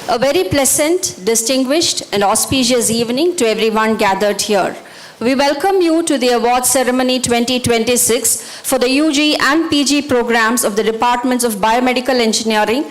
A very pleasant, distinguished and auspicious evening to everyone gathered here. We welcome you to the Award Ceremony 2026 for the UG and PG programs of the Departments of Biomedical Engineering,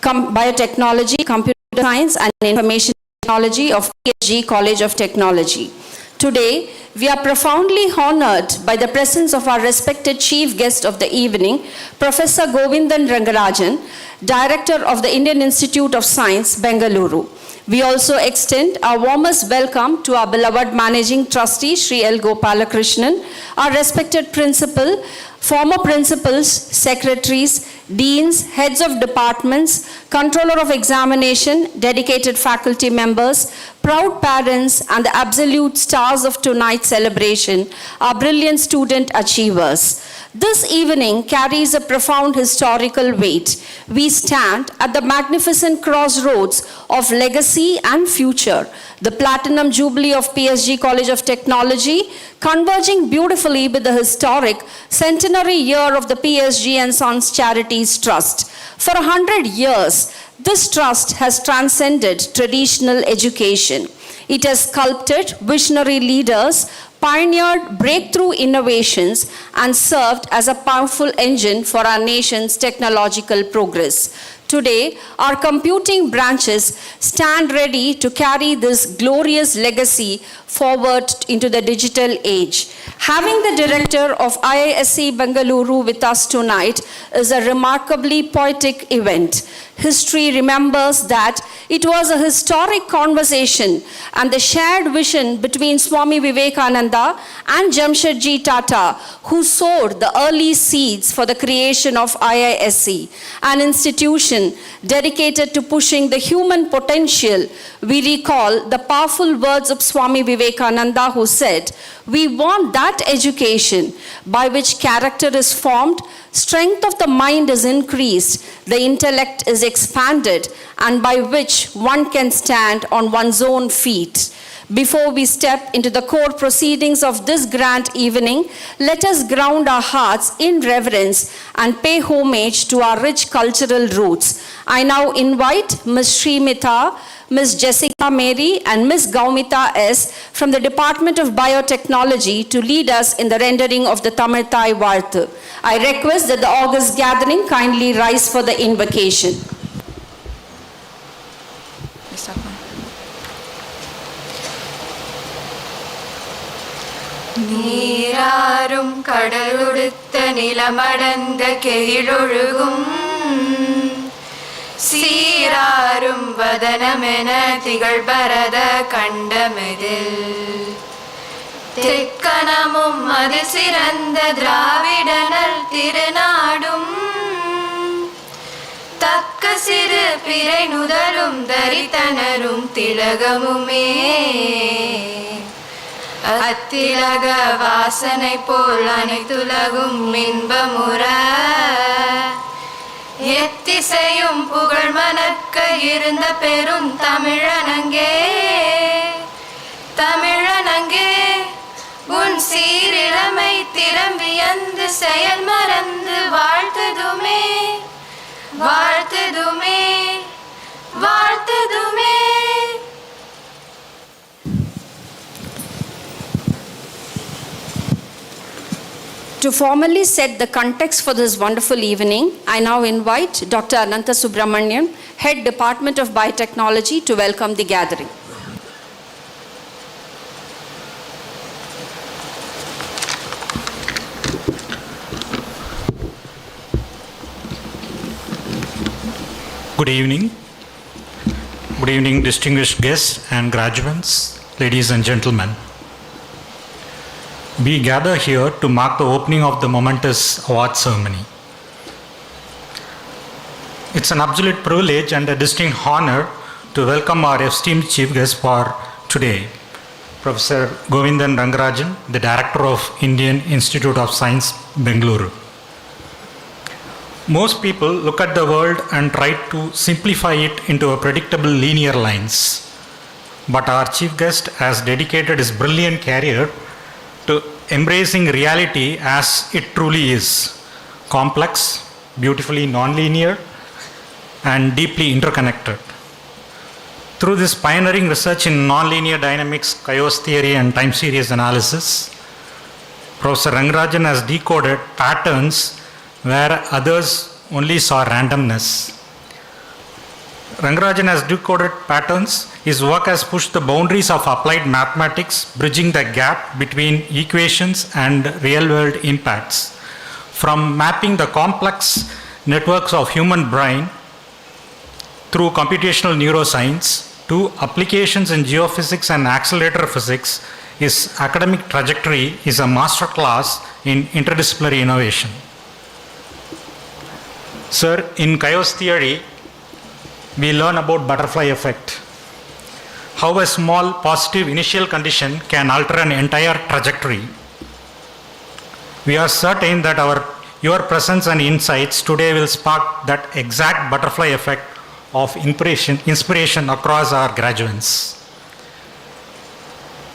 Biotechnology, Computer Science and Information Technology of PSG College of Technology. Today, we are profoundly honored by the presence of our respected chief guest of the evening, Professor Govindan Rangarajan, Director of the Indian Institute of Science, Bengaluru. We also extend our warmest welcome to our beloved Managing Trustee, Sri L. Gopalakrishnan, our respected principal, former principals, secretaries, deans, heads of departments, controller of examination, dedicated faculty members, proud parents, and the absolute stars of tonight's celebration, our brilliant student achievers. This evening carries a profound historical weight. We stand at the magnificent crossroads of legacy and future, the Platinum Jubilee of PSG College of Technology, converging beautifully with the historic centenary year of the PSG and Sons Charities Trust. For 100 years, this trust has transcended traditional education. It has sculpted visionary leaders, pioneered breakthrough innovations, and served as a powerful engine for our nation's technological progress. Today, our computing branches stand ready to carry this glorious legacy forward into the digital age. Having the director of IISc Bengaluru with us tonight is a remarkably poetic event. History remembers that it was a historic conversation and the shared vision between Swami Vivekananda and Jamshedji Tata, who sowed the early seeds for the creation of IISc, an institution dedicated to pushing the human potential. We recall the powerful words of Swami Vivekananda, who said, "We want that education by which character is formed, strength of the mind is increased, the intellect is expanded, and by which one can stand on one's own feet." Before we step into the core proceedings of this grand evening, let us ground our hearts in reverence and pay homage to our rich cultural roots. I now invite Ms. Srimita, Ms. Jessica Mary, and Ms. Gaumita S. from the Department of Biotechnology to lead us in the rendering of the Tamil Thai Varthu. I request that the august gathering kindly rise for the invocation. நீராரும் கடலுடுத்த நிலமடந்த கெயிலொழுகும் சீராரும் வதனமென திகழ்பரத கண்டமெதில் தெக்கணமும் அது சிறந்த திராவிடனல் திருநாடும் தக்க சிறு பிறை நுதலும் தரித்தனரும் திலகமுமே அத்திலக வாசனை போல் அனைத்துலகும் இன்பமுற எத்திசையும் புகழ் மணக்க இருந்த பெரும் தமிழனங்கே தமிழனங்கே உன் சீரிழமை திறம்பியந்து செயல் மறந்து வாழ்த்ததுமே வாழ்த்ததுமே வாழ்த்ததுமே. To formally set the context for this wonderful evening, I now invite Dr. Ananta Subramanian, Head Department of Biotechnology, to welcome the gathering. Good evening. Good evening, distinguished guests and graduates, ladies and gentlemen. We gather here to mark the opening of the momentous award ceremony. It's an absolute privilege and a distinct honor to welcome our esteemed chief guest for today, Professor Govindan Rangarajan, the Director of Indian Institute of Science, Bengaluru. Most people look at the world and try to simplify it into a predictable linear lines. But our chief guest has dedicated his brilliant career to embracing reality as it truly is, complex, beautifully non-linear, and deeply interconnected. Through this pioneering research in nonlinear dynamics, chaos theory, and time series analysis, Professor Rangarajan has decoded patterns where others only saw randomness. Rangarajan has decoded patterns. His work has pushed the boundaries of applied mathematics, bridging the gap between equations and real-world impacts. From mapping the complex networks of human brain through computational neuroscience to applications in geophysics and accelerator physics, his academic trajectory is a masterclass in interdisciplinary innovation. Sir, in chaos theory, we learn about butterfly effect. How a small positive initial condition can alter an entire trajectory. We are certain that your presence and insights today will spark that exact butterfly effect of inspiration across our graduates.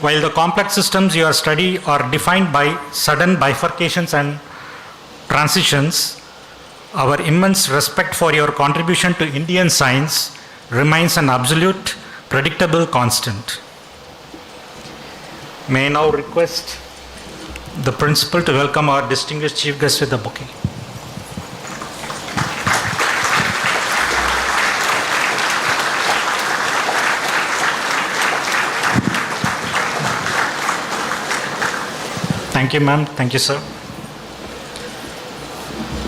While the complex systems you are studying are defined by sudden bifurcations and transitions, our immense respect for your contribution to Indian science remains an absolute, predictable constant. May I now request the principal to welcome our distinguished chief guest with the bouquet. Thank you, ma'am. Thank you, sir.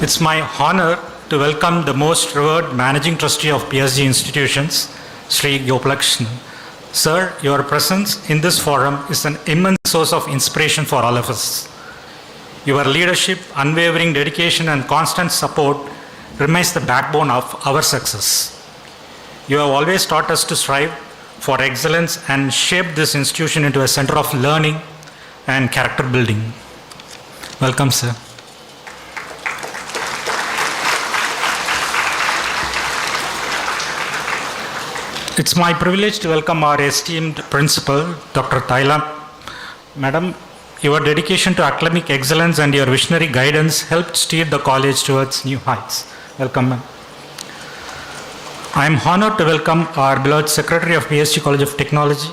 It's my honor to welcome the most revered Managing Trustee of PSG Institutions, Sri Gopalakrishnan. Sir, your presence in this forum is an immense source of inspiration for all of us. Your leadership, unwavering dedication, and constant support remains the backbone of our success. You have always taught us to strive for excellence and shaped this institution into a center of learning and character building. Welcome, sir. It's my privilege to welcome our esteemed principal, Dr. Thaila. Madam, your dedication to academic excellence and your visionary guidance helped steer the college towards new heights. Welcome, ma'am. I am honored to welcome our beloved Secretary of PSG College of Technology,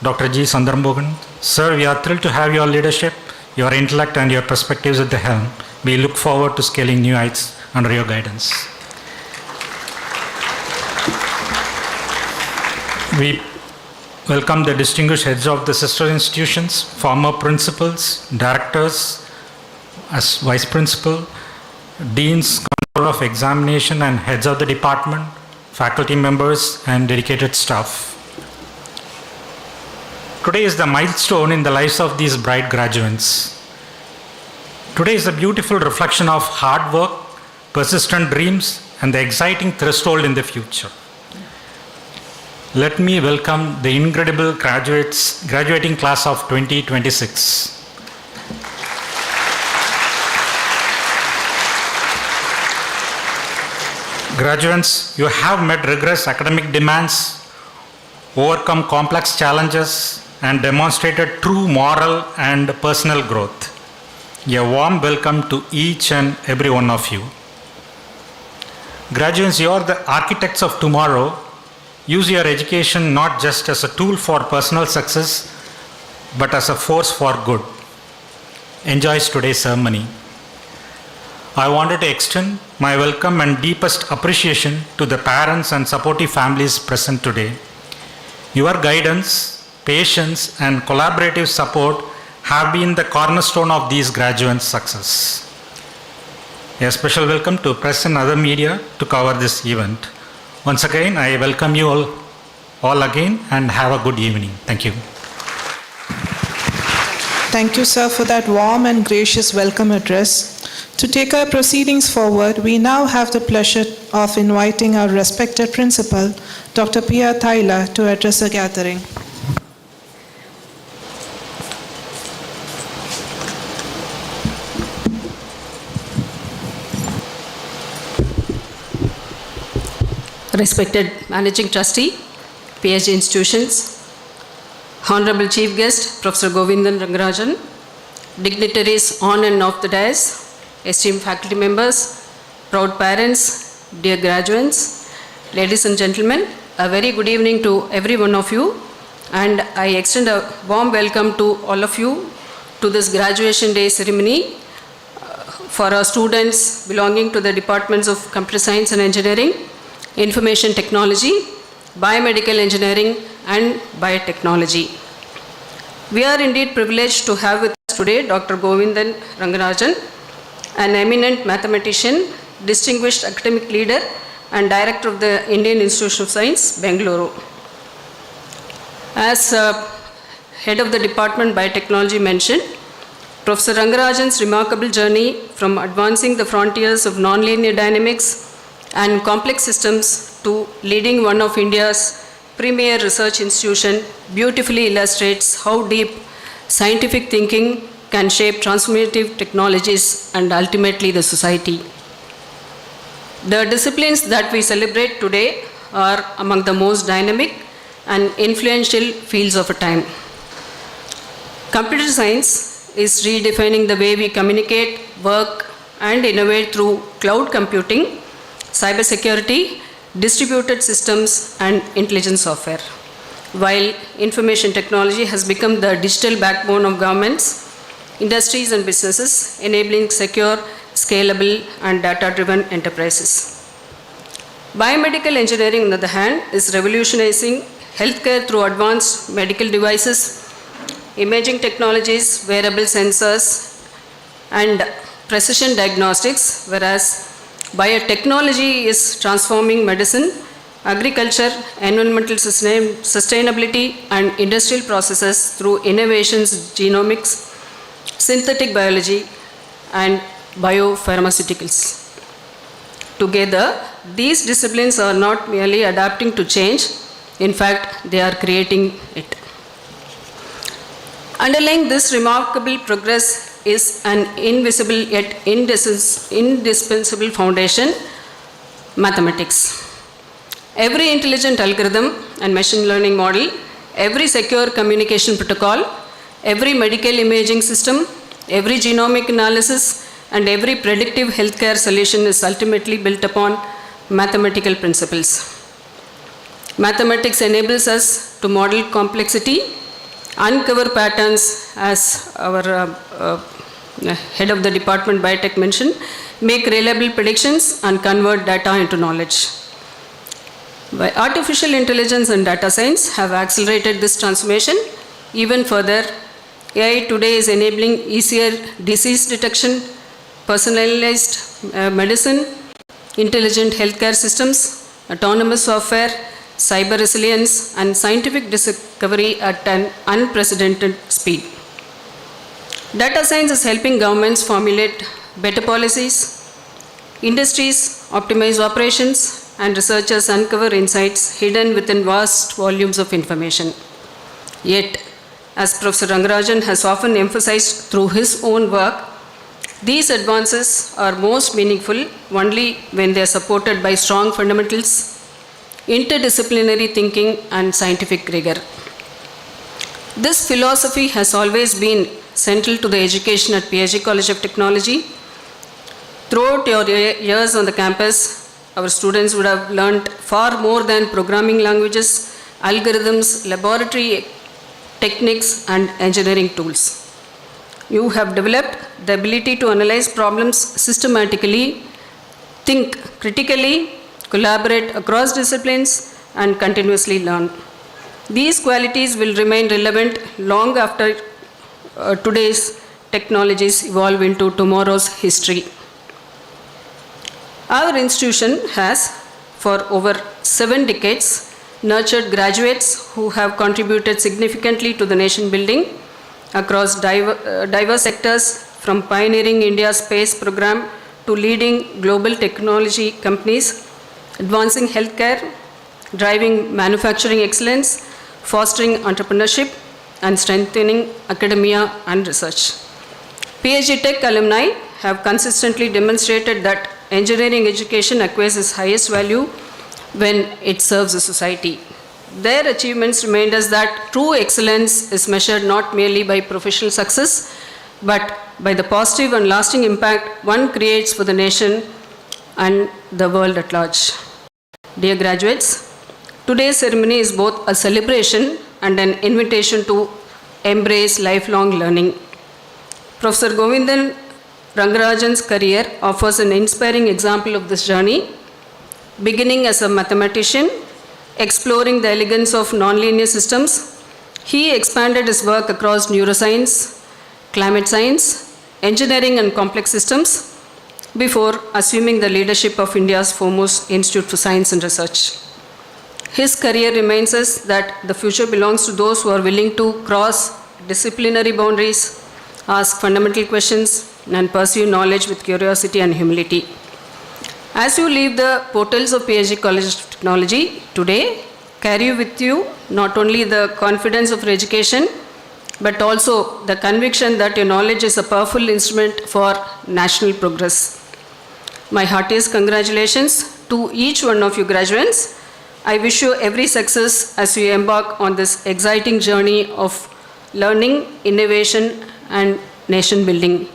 Dr. G. Sundarambogan. Sir, we are thrilled to have your leadership, your intellect, and your perspectives at the helm. We look forward to scaling new heights under your guidance. We welcome the distinguished heads of the sister institutions, former principals, directors, as vice principal, deans, control of examination, and heads of the department, faculty members, and dedicated staff. Today is the milestone in the lives of these bright graduates. Today is a beautiful reflection of hard work, persistent dreams, and the exciting threshold in the future. Let me welcome the incredible graduating class of 2026. Graduates, you have met rigorous academic demands, overcome complex challenges, and demonstrated true moral and personal growth. A warm welcome to each and every one of you. Graduates, you are the architects of tomorrow. Use your education not just as a tool for personal success, but as a force for good. Enjoy today's ceremony. I wanted to extend my welcome and deepest appreciation to the parents and supportive families present today. Your guidance, patience, and collaborative support have been the cornerstone of these graduates' success. A special welcome to press and other media to cover this event. Once again, I welcome you all again and have a good evening. Thank you. Thank you, sir, for that warm and gracious welcome address. To take our proceedings forward, we now have the pleasure of inviting our respected principal, Dr. P.R. Thaila, to address the gathering. Respected Managing Trustee, PSG Institutions, Honorable Chief Guest, Professor Govindan Rangarajan, dignitaries on and off the dais, esteemed faculty members, proud parents, dear graduates, ladies and gentlemen, A very good evening to every one of you, and I extend a warm welcome to all of you to this graduation day ceremony for our students belonging to the departments of Computer Science and Engineering, Information Technology, Biomedical Engineering and Biotechnology. We are indeed privileged to have with us today Dr. Govindan Rangarajan, an eminent mathematician, distinguished academic leader and director of the Indian Institute of Science, Bengaluru. As head of the department Biotechnology mentioned, Professor Rangarajan's remarkable journey from advancing the frontiers of nonlinear dynamics and complex systems to leading one of India's premier research institution beautifully illustrates how deep scientific thinking can shape transformative technologies and ultimately the society. The disciplines that we celebrate today are among the most dynamic and influential fields of our time. Computer science is redefining the way we communicate, work, and innovate through cloud computing, cybersecurity, distributed systems, and intelligence software. While information technology has become the digital backbone of governments, industries, and businesses, enabling secure, scalable, and data-driven enterprises. Biomedical engineering, on the other hand, is revolutionizing healthcare through advanced medical devices, imaging technologies, wearable sensors, and precision diagnostics, whereas biotechnology is transforming medicine, agriculture, environmental sustainability, and industrial processes through innovations, genomics, synthetic biology, and biopharmaceuticals. Together, these disciplines are not merely adapting to change, in fact, they are creating it. Underlying this remarkable progress is an invisible yet indispensable foundation, mathematics. Every intelligent algorithm and machine learning model, every secure communication protocol, every medical imaging system, every genomic analysis, and every predictive healthcare solution is ultimately built upon mathematical principles. Mathematics enables us to model complexity, uncover patterns, as our head of the department Biotech mentioned, make reliable predictions, and convert data into knowledge. Artificial intelligence and data science have accelerated this transformation even further. AI today is enabling easier disease detection, personalized medicine, intelligent healthcare systems, autonomous software, cyber resilience, and scientific discovery at an unprecedented speed. Data science is helping governments formulate better policies, industries optimize operations, and researchers uncover insights hidden within vast volumes of information. Yet, as Professor Rangarajan has often emphasized through his own work, these advances are most meaningful only when they are supported by strong fundamentals, interdisciplinary thinking, and scientific rigor. This philosophy has always been central to the education at PSG College of Technology. Throughout your years on the campus, our students would have learned far more than programming languages, algorithms, laboratory techniques, and engineering tools. You have developed the ability to analyze problems systematically, think critically, collaborate across disciplines, and continuously learn. These qualities will remain relevant long after today's technologies evolve into tomorrow's history. Our institution has, for over 7 decades, nurtured graduates who have contributed significantly to the nation building across diverse sectors, from pioneering India's space program to leading global technology companies, advancing healthcare, driving manufacturing excellence, fostering entrepreneurship, and strengthening academia and research. PSG Tech alumni have consistently demonstrated that engineering education acquires its highest value when it serves the society. Their achievements remind us that true excellence is measured not merely by professional success, but by the positive and lasting impact one creates for the nation and the world at large. Dear graduates, Today's ceremony is both a celebration and an invitation to embrace lifelong learning. Professor Govindan Rangarajan's career offers an inspiring example of this journey. Beginning as a mathematician, exploring the elegance of nonlinear systems, he expanded his work across neuroscience, climate science, engineering and complex systems before assuming the leadership of India's foremost Institute for Science and Research. His career reminds us that the future belongs to those who are willing to cross disciplinary boundaries, ask fundamental questions, and pursue knowledge with curiosity and humility. As you leave the portals of PhD College of Technology today, carry with you not only the confidence of your education, but also the conviction that your knowledge is a powerful instrument for national progress. My heartiest congratulations to each one of you graduates. I wish you every success as you embark on this exciting journey of learning, innovation, and nation building.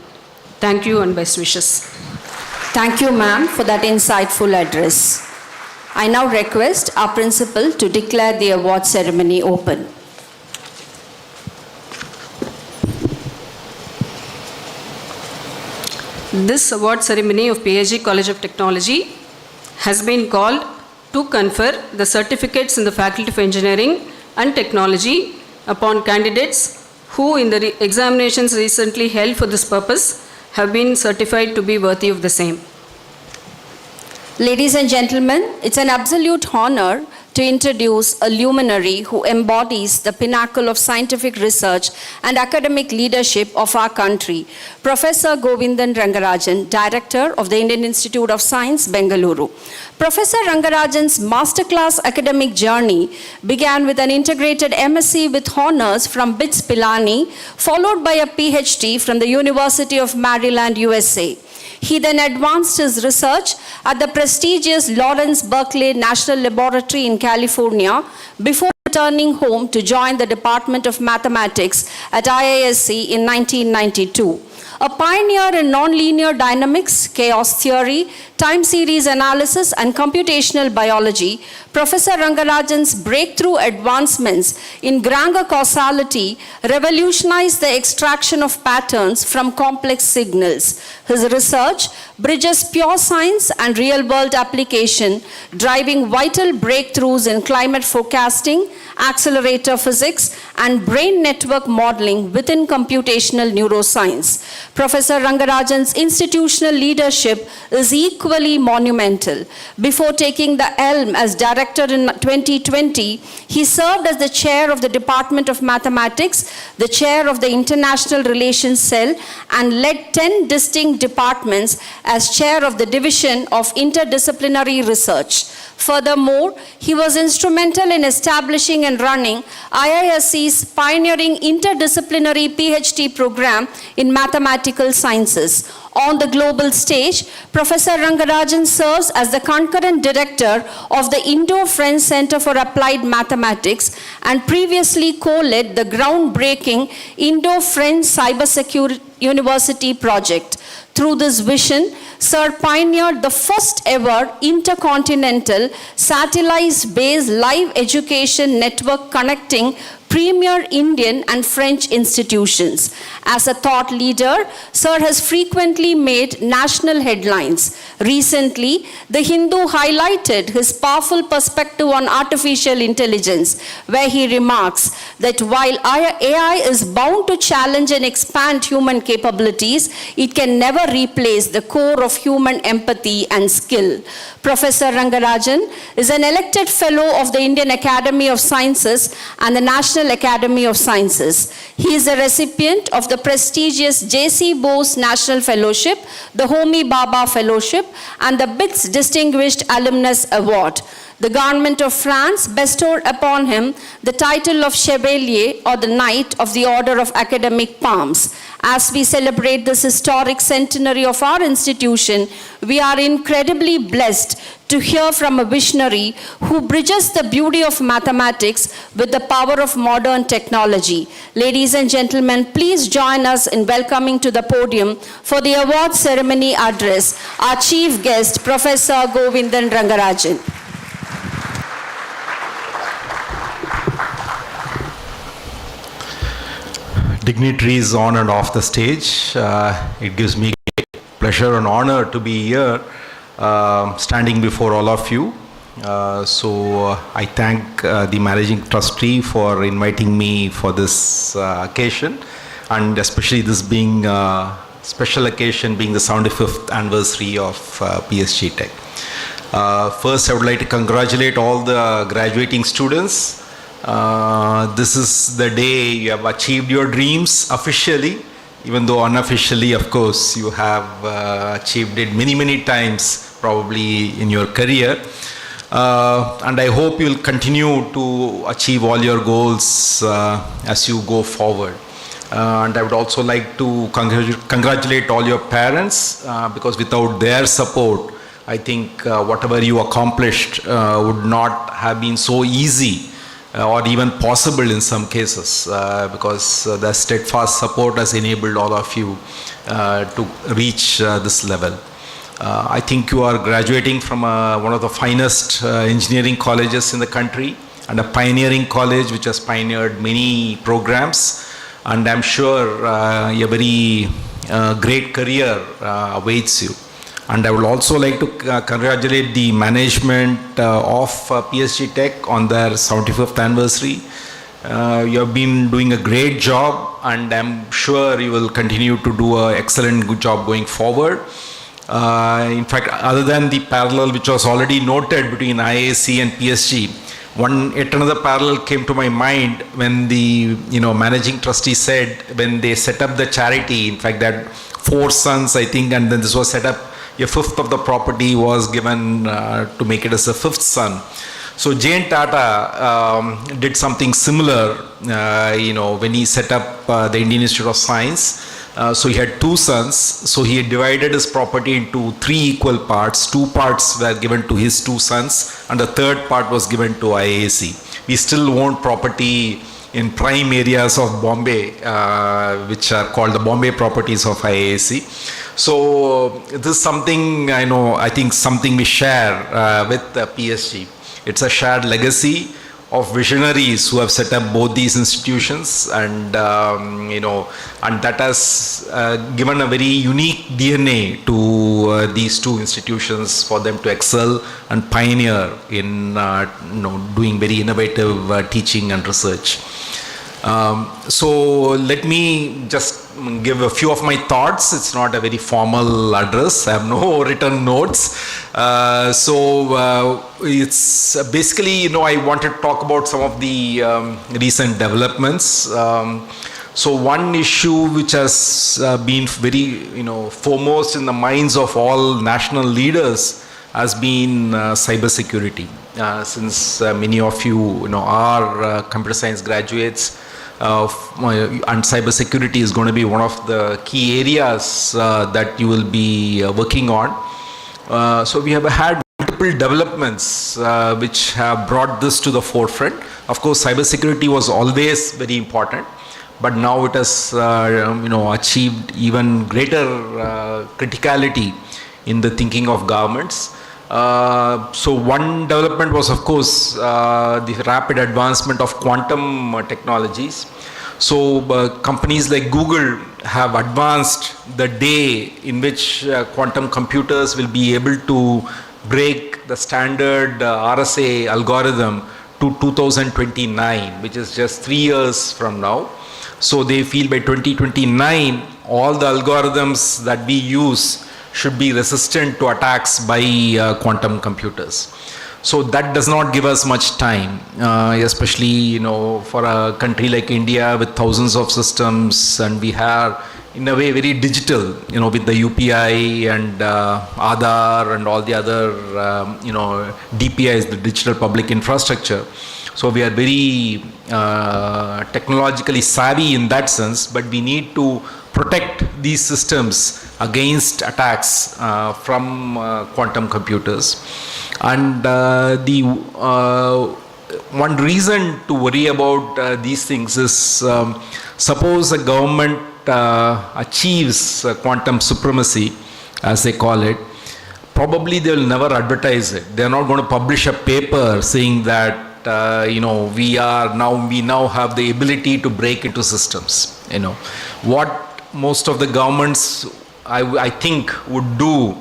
Thank you and best wishes. Thank you, ma'am, for that insightful address. I now request our principal to declare the award ceremony open. This award ceremony of PhD College of Technology has been called to confer the certificates in the Faculty of Engineering and Technology upon candidates who in the examinations recently held for this purpose have been certified to be worthy of the same. Ladies and gentlemen, it's an absolute honor to introduce a luminary who embodies the pinnacle of scientific research and academic leadership of our country, Professor Govindan Rangarajan, Director of the Indian Institute of Science, Bengaluru. Professor Rangarajan's masterclass academic journey began with an integrated MSc with honors from BITS Pilani, followed by a PhD from the University of Maryland, USA. He then advanced his research at the prestigious Lawrence Berkeley National Laboratory in California before returning home to join the Department of Mathematics at IISc in 1992. A pioneer in nonlinear dynamics, chaos theory, time series analysis, and computational biology, Professor Rangarajan's breakthrough advancements in Granger causality revolutionized the extraction of patterns from complex signals. His research bridges pure science and real-world application, driving vital breakthroughs in climate forecasting, accelerator physics, and brain network modeling within computational neuroscience. Professor Rangarajan's institutional leadership is equally monumental. Before taking the helm as director in 2020, he served as the chair of the Department of Mathematics, the chair of the International Relations Cell, and led 10 distinct departments as chair of the Division of Interdisciplinary Research. Furthermore, he was instrumental in establishing and running IISc's pioneering interdisciplinary PhD program in mathematical sciences. On the global stage, Professor Rangarajan serves as the concurrent director of the Indo-French Center for Applied Mathematics and previously co-led the groundbreaking Indo-French Cybersecurity University project. Through this vision, Sir pioneered the first ever intercontinental satellite-based live education network connecting premier Indian and French institutions. As a thought leader, Sir has frequently made national headlines. Recently, The Hindu highlighted his powerful perspective on artificial intelligence, where he remarks that while AI is bound to challenge and expand human capabilities, it can never replace the core of human empathy and skill. Professor Rangarajan is an elected fellow of the Indian Academy of Sciences and the National Academy of Sciences. He is a recipient of the prestigious J.C. Bose National Fellowship, the Homi Bhabha Fellowship, and the BITS Distinguished Alumnus Award. The government of France bestowed upon him the title of Chevalier or the Knight of the Order of Academic Palms. As we celebrate this historic centenary of our institution, we are incredibly blessed to hear from a visionary who bridges the beauty of mathematics with the power of modern technology. Ladies and gentlemen, please join us in welcoming to the podium for the award ceremony address our chief guest, Professor Govindan Rangarajan. dignitaries on and off the stage. It gives me pleasure and honor to be here, standing before all of you. I thank the managing trustee for inviting me for this occasion, and especially this being a special occasion, being the 75th anniversary of PSG Tech. First, I would like to congratulate all the graduating students. This is the day you have achieved your dreams officially, even though unofficially, of course, you have achieved it many, many times probably in your career. And I hope you will continue to achieve all your goals as you go forward. And I would also like to congratulate all your parents, because without their support, I think whatever you accomplished would not have been so easy or even possible in some cases, because the steadfast support has enabled all of you to reach this level. I think you are graduating from one of the finest engineering colleges in the country, and a pioneering college which has pioneered many programs, and I'm sure a very great career awaits you. And I would also like to congratulate the management of PSG Tech on their 75th anniversary. You have been doing a great job, and I'm sure you will continue to do an excellent good job going forward. In fact, other than the parallel which was already noted between IAC and PSG, yet another parallel came to my mind when the managing trustee said, when they set up the charity, in fact that 4 sons I think, and then this was set up, a fifth of the property was given to make it as a 5th son. So Jane Tata did something similar, when he set up the Indian Institute of Science. So he had 2 sons, so he had divided his property into 3 equal parts. 2 parts were given to his 2 sons, and the 3rd part was given to IAC. We still own property in prime areas of Bombay, which are called the Bombay properties of IAC. So this is something, I think something we share with PSG. It's a shared legacy of visionaries who have set up both these institutions, and and that has given a very unique DNA to these 2 institutions for them to excel and pioneer in doing very innovative teaching and research. So let me just give a few of my thoughts. It's not a very formal address. I have no written notes. It's basically, I want to talk about some of the recent developments. So one issue which has been very, foremost in the minds of all national leaders has been cybersecurity. Since many of you, are computer science graduates, and cybersecurity is going to be one of the key areas that you will be working on. So we have had multiple developments which have brought this to the forefront. Of course, cybersecurity was always very important, but now it has achieved even greater criticality in the thinking of governments. So one development was, of course, the rapid advancement of quantum technologies. So companies like Google have advanced the day in which quantum computers will be able to break the standard RSA algorithm to 2029, which is just 3 years from now. So they feel by 2029, all the algorithms that we use should be resistant to attacks by quantum computers. So that does not give us much time, especially for a country like India with thousands of systems, and we have in a way very digital, with the UPI and Aadhaar and all the other DPIs, the digital public infrastructure. So we are very technologically savvy in that sense, but we need to protect these systems against attacks from quantum computers. And one reason to worry about these things is, suppose a government achieves quantum supremacy, as they call it, probably they will never advertise it. They are not going to publish a paper saying that we now have the ability to break into systems. What most of the governments, I think, would do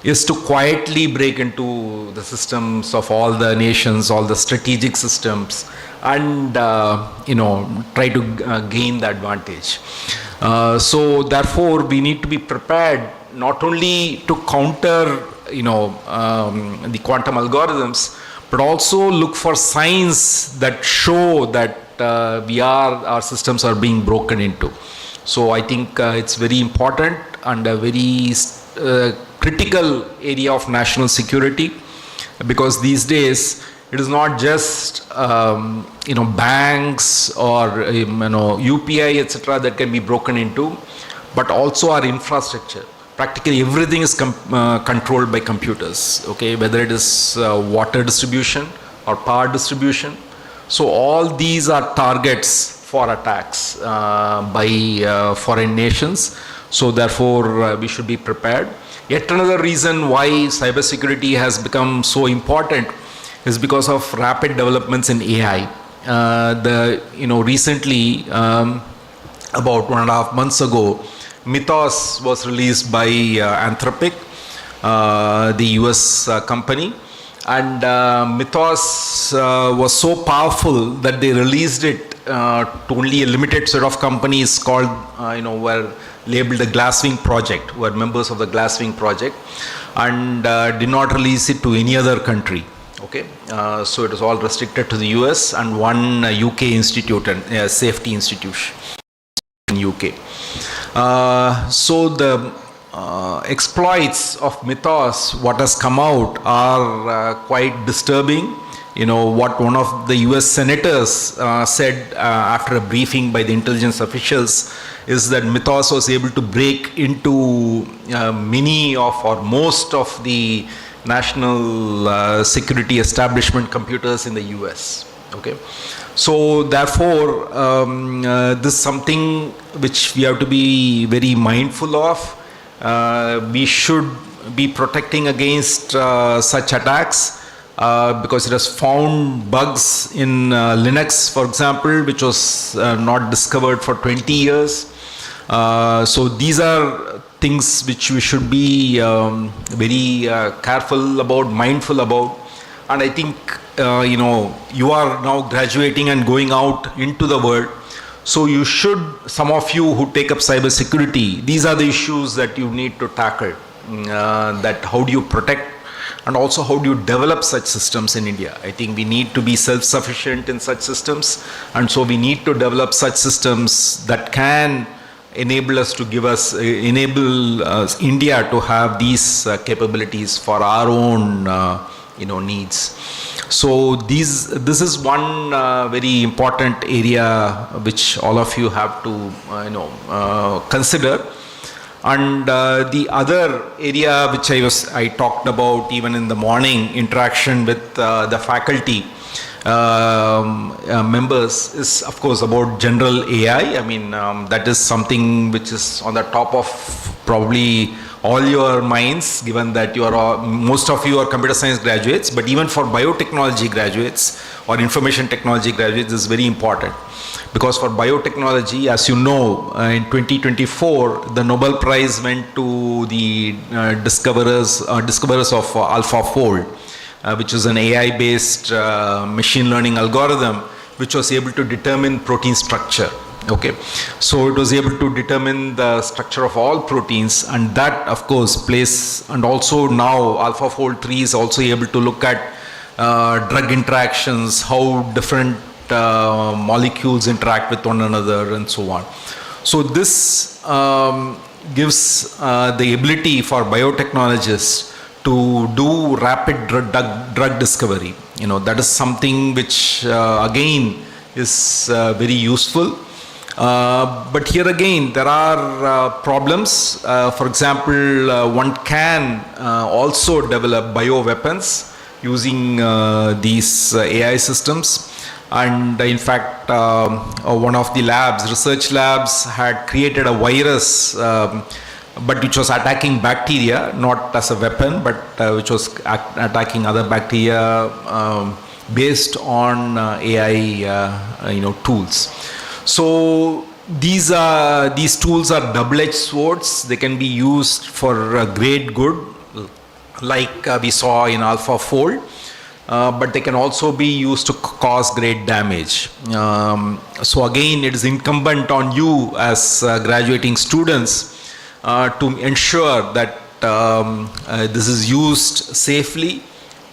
is to quietly break into the systems of all the nations, all the strategic systems, and try to gain the advantage. So therefore, we need to be prepared not only to counter the quantum algorithms, but also look for signs that show that our systems are being broken into. So I think it's very important and a very critical area of national security, because these days it is not just banks or UPI etc. that can be broken into, but also our infrastructure. Practically everything is controlled by computers, okay, whether it is water distribution or power distribution. So all these are targets for attacks by foreign nations. So therefore we should be prepared. Yet another reason why cybersecurity has become so important is because of rapid developments in AI. Recently, about 1.5 months ago, Mythos was released by Anthropic, the US company, and Mythos was so powerful that they released it to only a limited set of companies called, were labeled the Glasswing project, were members of the Glasswing project, and did not release it to any other country. Okay, so it was all restricted to the US and one UK institute, and safety institution in UK. So the exploits of Mythos, what has come out, are quite disturbing. What one of the US senators said after a briefing by the intelligence officials is that Mythos was able to break into many of or most of the national security establishment computers in the US. Okay, so therefore this is something which we have to be very mindful of. We should be protecting against such attacks because it has found bugs in Linux, for example, which was not discovered for 20 years. So these are things which we should be very careful about, mindful about. And I think you are now graduating and going out into the world. So you should, some of you who take up cybersecurity, these are the issues that you need to tackle. That how do you protect and also how do you develop such systems in India? I think we need to be self-sufficient in such systems, and so we need to develop such systems that can enable us to enable India to have these capabilities for our own needs. So this is one very important area which all of you have to consider. And the other area which I talked about even in the morning, interaction with the faculty members, is of course about general AI. I mean, that is something which is on the top of probably all your minds, given that most of you are computer science graduates, but even for biotechnology graduates or information technology graduates, this is very important. Because for biotechnology, as you know, in 2024, the Nobel Prize went to the discoverers of AlphaFold, which is an AI-based machine learning algorithm, which was able to determine protein structure. Okay, so it was able to determine the structure of all proteins, and that of course plays, and also now AlphaFold 3 is also able to look at drug interactions, how different molecules interact with one another and so on. So this gives the ability for biotechnologists to do rapid drug discovery. That is something which again is very useful. But here again, there are problems. For example, one can also develop bioweapons using these AI systems. And in fact, one of the research labs had created a virus, but which was attacking bacteria, not as a weapon, but which was attacking other bacteria based on AI tools. So these tools are double-edged swords. They can be used for great good, like we saw in AlphaFold, but they can also be used to cause great damage. So again, it is incumbent on you as graduating students to ensure that this is used safely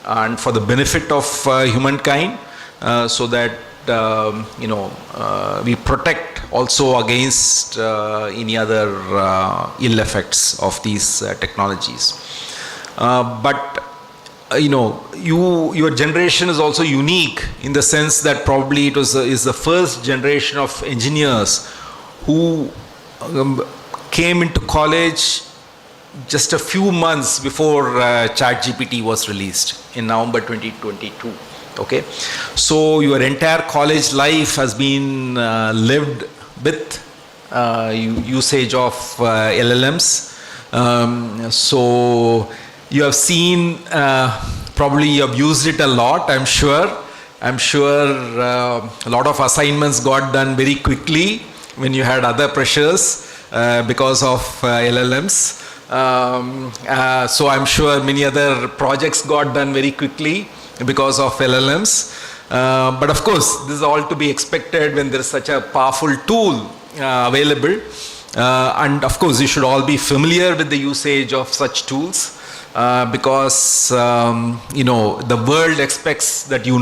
and for the benefit of humankind, so that we protect also against any other ill effects of these technologies. But your generation is also unique in the sense that probably is the first generation of engineers who came into college just a few months before ChatGPT was released in November 2022. Okay, so your entire college life has been lived with usage of LLMs. So you have seen, probably you have used it a lot, I'm sure. I'm sure a lot of assignments got done very quickly when you had other pressures because of LLMs. So I'm sure many other projects got done very quickly because of LLMs. But of course, this is all to be expected when there is such a powerful tool available. And of course, you should all be familiar with the usage of such tools because, the world expects that you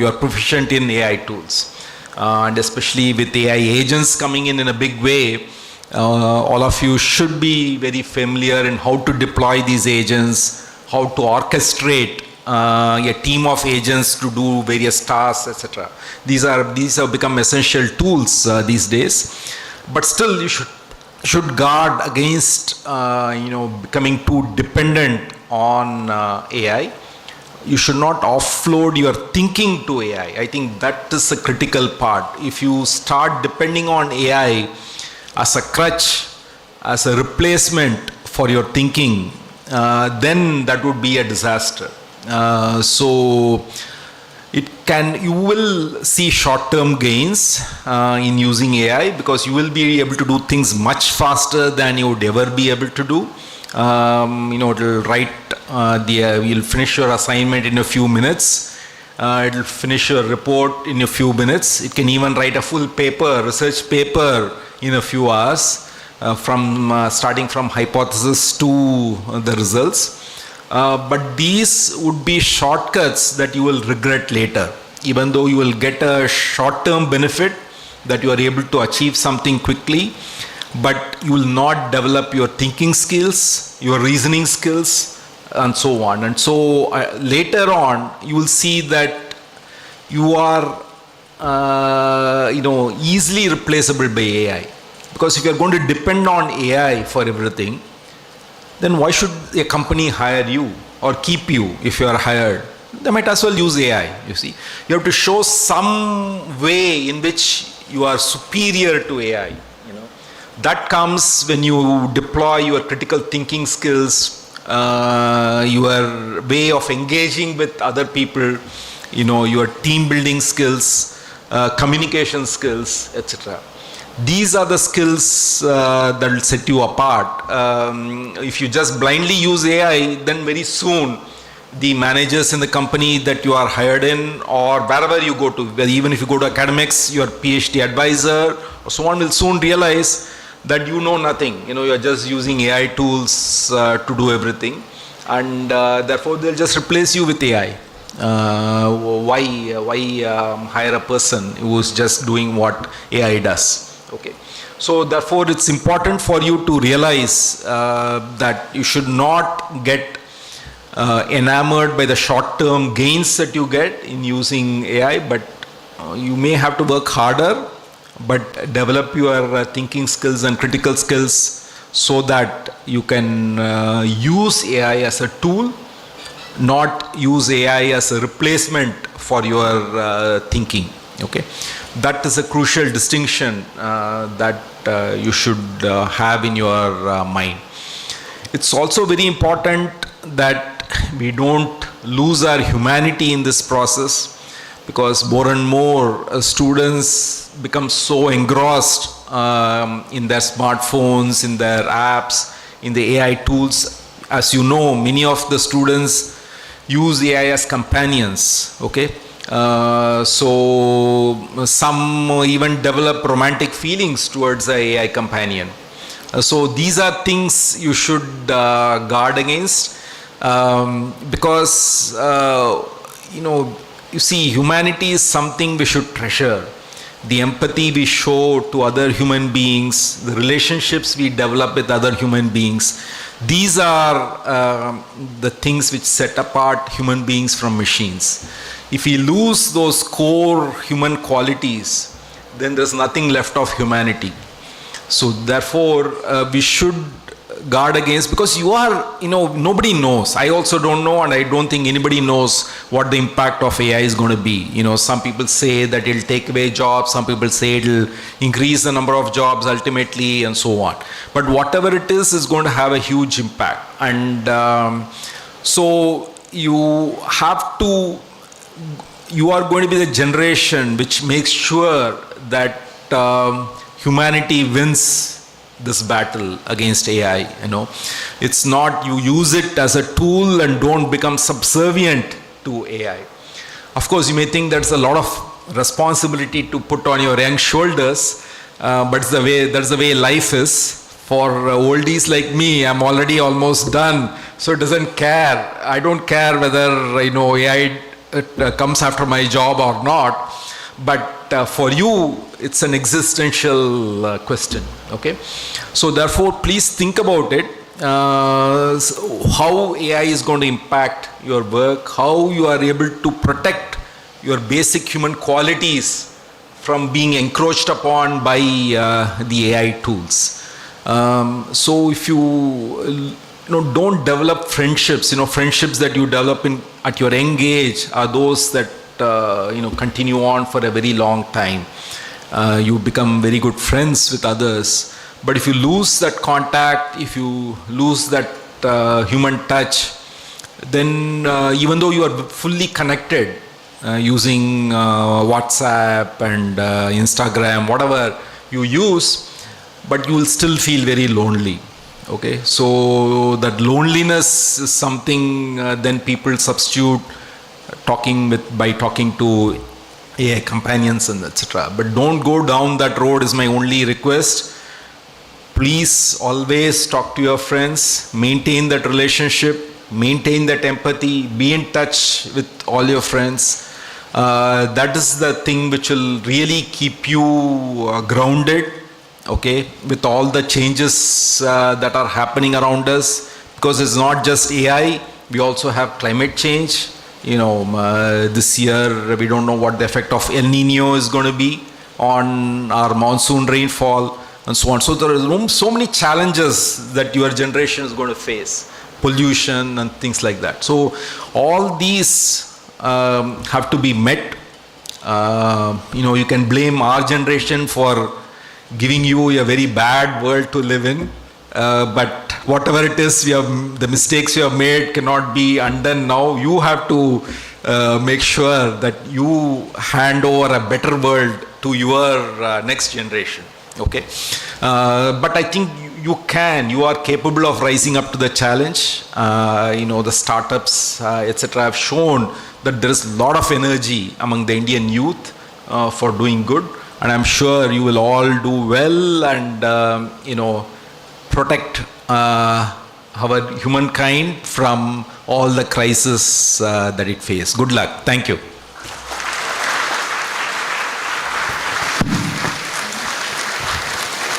are proficient in AI tools. And especially with AI agents coming in a big way, all of you should be very familiar in how to deploy these agents, how to orchestrate a team of agents to do various tasks, etc. These have become essential tools these days. But still, you should guard against becoming too dependent on AI. You should not offload your thinking to AI. I think that is a critical part. If you start depending on AI as a crutch, as a replacement for your thinking, then that would be a disaster. So you will see short-term gains in using AI because you will be able to do things much faster than you would ever be able to do. It'll write you'll finish your assignment in a few minutes. It'll finish your report in a few minutes. It can even write a full research paper in a few hours, starting from hypothesis to the results. But these would be shortcuts that you will regret later. Even though you will get a short-term benefit that you are able to achieve something quickly, but you will not develop your thinking skills, your reasoning skills, and so on. And so later on, you will see that you are easily replaceable by AI. Because if you are going to depend on AI for everything, then why should a company hire you or keep you if you are hired? They might as well use AI, you see. You have to show some way in which you are superior to AI. That comes when you deploy your critical thinking skills, your way of engaging with other people, your team building skills, communication skills, etc. These are the skills that will set you apart. If you just blindly use AI, then very soon the managers in the company that you are hired in or wherever you go to, even if you go to academics, your PhD advisor or so on will soon realize that you know nothing. You are just using AI tools to do everything, and therefore they'll just replace you with AI. Why hire a person who is just doing what AI does? Okay, so therefore it's important for you to realize that you should not get enamored by the short-term gains that you get in using AI, but you may have to work harder, but develop your thinking skills and critical skills so that you can use AI as a tool, not use AI as a replacement for your thinking. Okay, that is a crucial distinction that you should have in your mind. It's also very important that we don't lose our humanity in this process, because more and more students become so engrossed in their smartphones, in their apps, in the AI tools. As you know, many of the students use AI as companions, okay? So some even develop romantic feelings towards the AI companion. So these are things you should guard against, because you see, humanity is something we should treasure. The empathy we show to other human beings, the relationships we develop with other human beings, these are the things which set apart human beings from machines. If we lose those core human qualities, then there's nothing left of humanity. So therefore, we should guard against, because nobody knows. I also don't know, and I don't think anybody knows what the impact of AI is going to be. Some people say that it'll take away jobs, some people say it'll increase the number of jobs ultimately, and so on. But whatever it is going to have a huge impact. And so you are going to be the generation which makes sure that humanity wins this battle against AI. It's not you use it as a tool and don't become subservient to AI. Of course, you may think that's a lot of responsibility to put on your young shoulders, but that's the way life is. For oldies like me, I'm already almost done, so it doesn't care. I don't care whether AI comes after my job or not. But for you, it's an existential question, okay? So therefore, please think about it, how AI is going to impact your work, how you are able to protect your basic human qualities from being encroached upon by the AI tools. So if you don't develop friendships, friendships that you develop at your young age are those that continue on for a very long time. You become very good friends with others. But if you lose that contact, if you lose that human touch, then even though you are fully connected using WhatsApp and Instagram, whatever you use, but you will still feel very lonely. Okay, so that loneliness is something then people substitute by talking to AI companions and etc. But don't go down that road is my only request. Please always talk to your friends, maintain that relationship, maintain that empathy, be in touch with all your friends. That is the thing which will really keep you grounded, okay, with all the changes that are happening around us, because it's not just AI, we also have climate change. This year we don't know what the effect of El Nino is going to be on our monsoon rainfall and so on. So there are so many challenges that your generation is going to face, pollution and things like that. So all these have to be met. You can blame our generation for giving you a very bad world to live in, but whatever it is, the mistakes you have made cannot be undone now. You have to make sure that you hand over a better world to your next generation. Okay, but I think you are capable of rising up to the challenge. The startups, etc., have shown that there is a lot of energy among the Indian youth for doing good, and I'm sure you will all do well and protect our humankind from all the crises that it faces. Good luck. Thank you.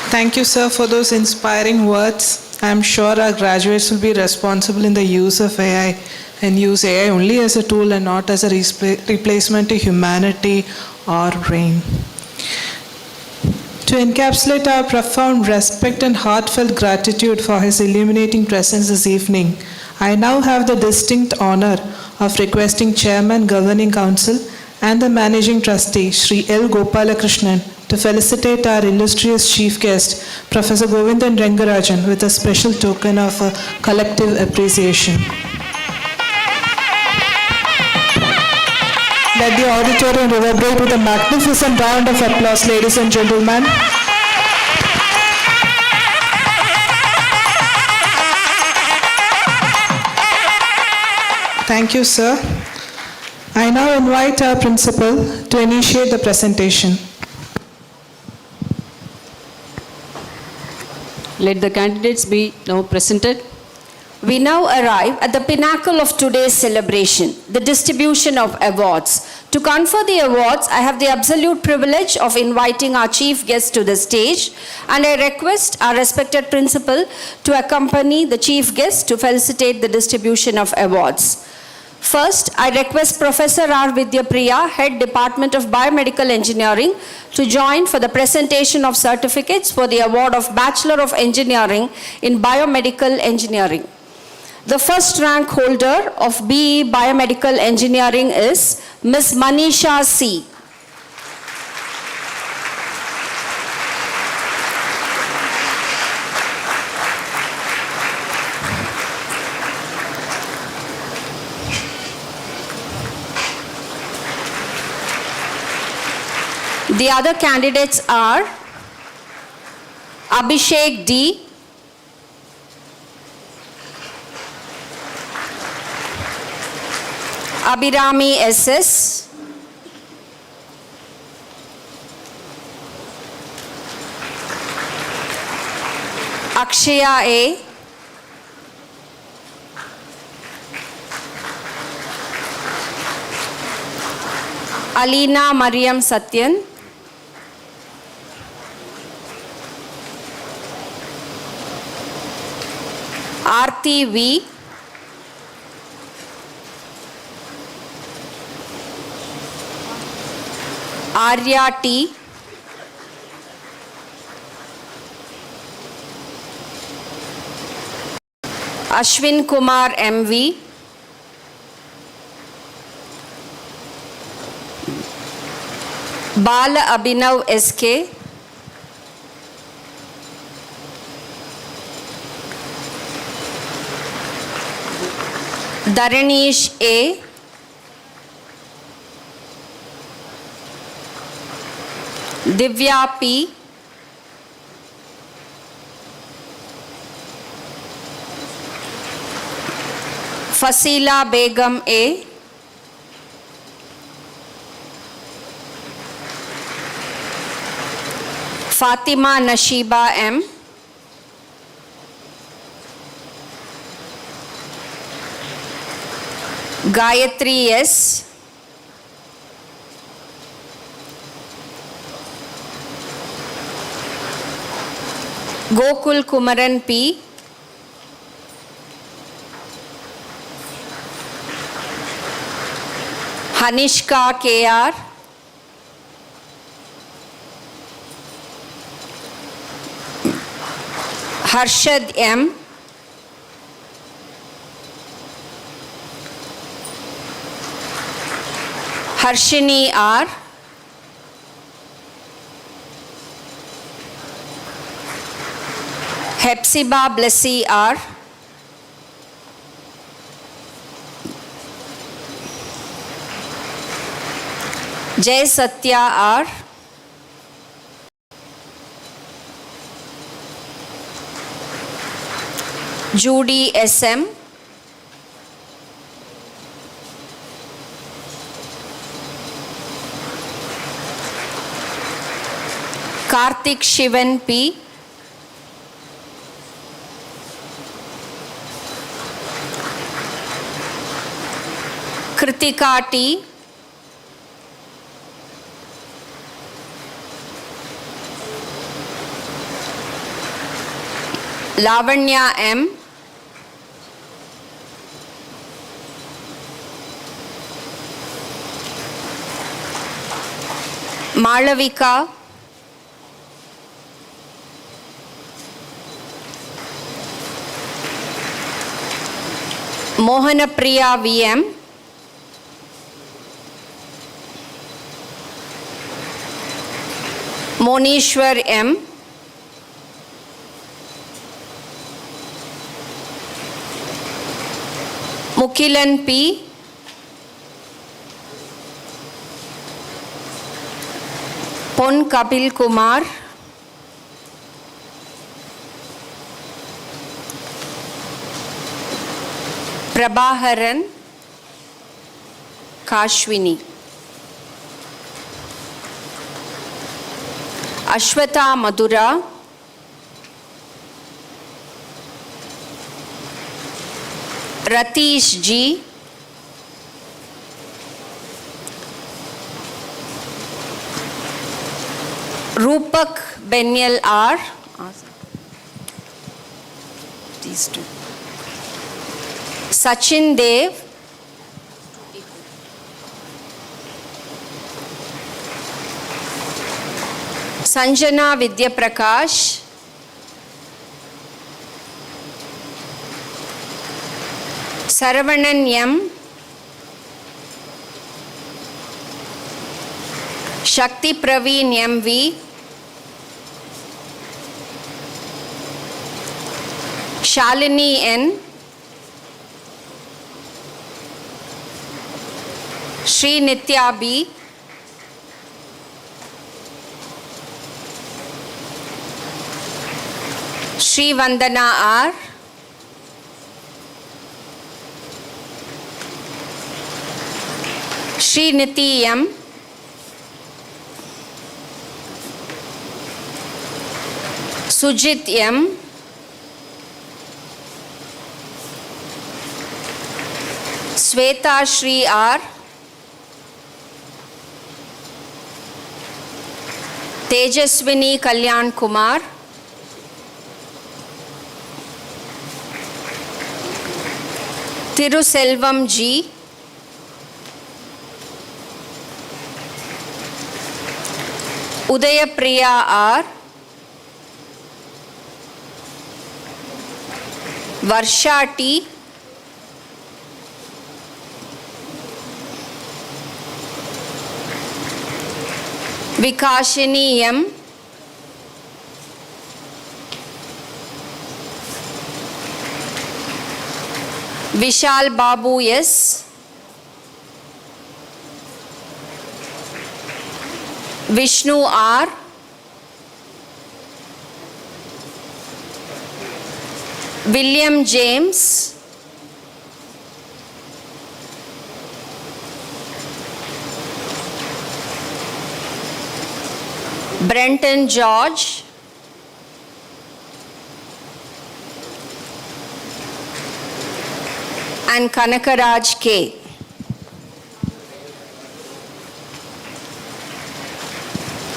Thank you, sir, for those inspiring words. I'm sure our graduates will be responsible in the use of AI and use AI only as a tool and not as a replacement to humanity or brain. To encapsulate our profound respect and heartfelt gratitude for his illuminating presence this evening, I now have the distinct honor of requesting Chairman, Governing Council and the Managing Trustee, Sri L. Gopalakrishnan, to felicitate our illustrious chief guest, Professor Govindan Rengarajan, with a special token of collective appreciation. Let the auditorium reverberate with a magnificent round of applause, ladies and gentlemen. Thank you, sir. I now invite our principal to initiate the presentation. Let the candidates be now presented. We now arrive at the pinnacle of today's celebration, the distribution of awards. To confer the awards, I have the absolute privilege of inviting our chief guest to the stage, and I request our respected principal to accompany the chief guest to felicitate the distribution of awards. First, I request Professor R. Vidyapriya, Head Department of Biomedical Engineering, to join for the presentation of certificates for the award of Bachelor of Engineering in Biomedical Engineering. The first rank holder of BE Biomedical Engineering is Ms. Manisha C. The other candidates are Abhishek D., Abhirami SS, Akshaya A, Alina Mariam Satyan, Aarti V, Arya T, Ashwin Kumar MV, Bala Abhinav SK, Dharanish A, Divya P, Fasila Begum A, Fatima Nashiba M, Gayatri S, Gokul Kumaran P, Hanishka KR, Harshad M, Harshini R, Hepzibah Blessy R, Jay Satya R, Judy SM, Karthik Shivan P, Kritika T, Lavanya M, Malavika, Mohanapriya VM, Monishwar M, Mukilan P, Pon Kapil Kumar, Prabhaharan, Kashwini. Ashwata Madhura. Ratish G. Rupak Benyal R. These two. Sachin Dev. Sanjana Vidya Prakash. Saravanan M. Shakti Praveen MV. Shalini N. Sri Nitya B. Sri Vandana R. Sri Niti M. Sujit M. Sweta Shri R. Tejaswini Kalyan Kumar. Tiruselvam G. Udayapriya R. Varsha T. Vikashini M. Vishal Babu S. Vishnu R. William James. Brenton George. And Kanakaraj K.